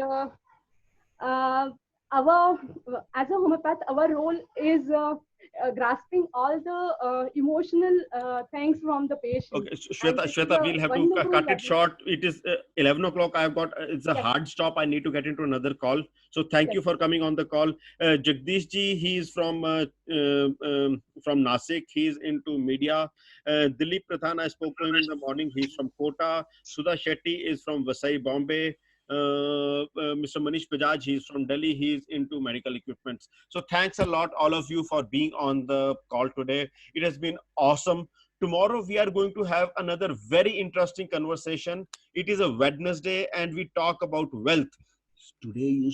as a homeopath, our role is grasping all the emotional things from the patient. Okay, Shweta, we'll have to cut it short. It is 11 o'clock. I've got, it's a hard stop. I need to get into another call. So thank you for coming on the call. Jagdish ji, he's from Nasik. He's into media. Dilip Pradhan, I spoke to him in the morning. He's from Kota. Sudha Shetty is from Vasai, Bombay. Mr. Manish Bajaj, he's from Delhi. He's into medical equipment. So thanks a lot, all of you, for being on the call today. It has been awesome. Tomorrow we are going to have another very interesting conversation. It is a Wednesday and we talk about wealth. Today you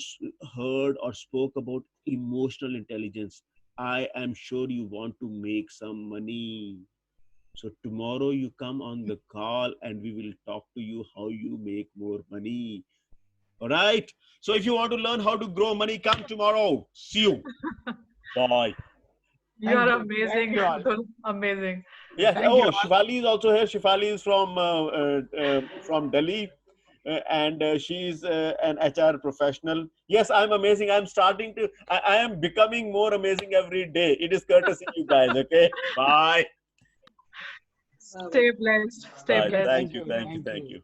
heard or spoke about emotional intelligence. I am sure you want to make some money. So tomorrow you come on the call and we will talk to you how you make more money. All right. So if you want to learn how to grow money, come tomorrow. See you. Bye. You are amazing. Amazing. Yes. Shifali is also here. Shifali is from Delhi. And she's an HR professional. Yes, I'm amazing. I'm starting to, I am becoming more amazing every day. It is courtesy you guys. Okay. Bye. Stay blessed. Stay blessed. Thank you.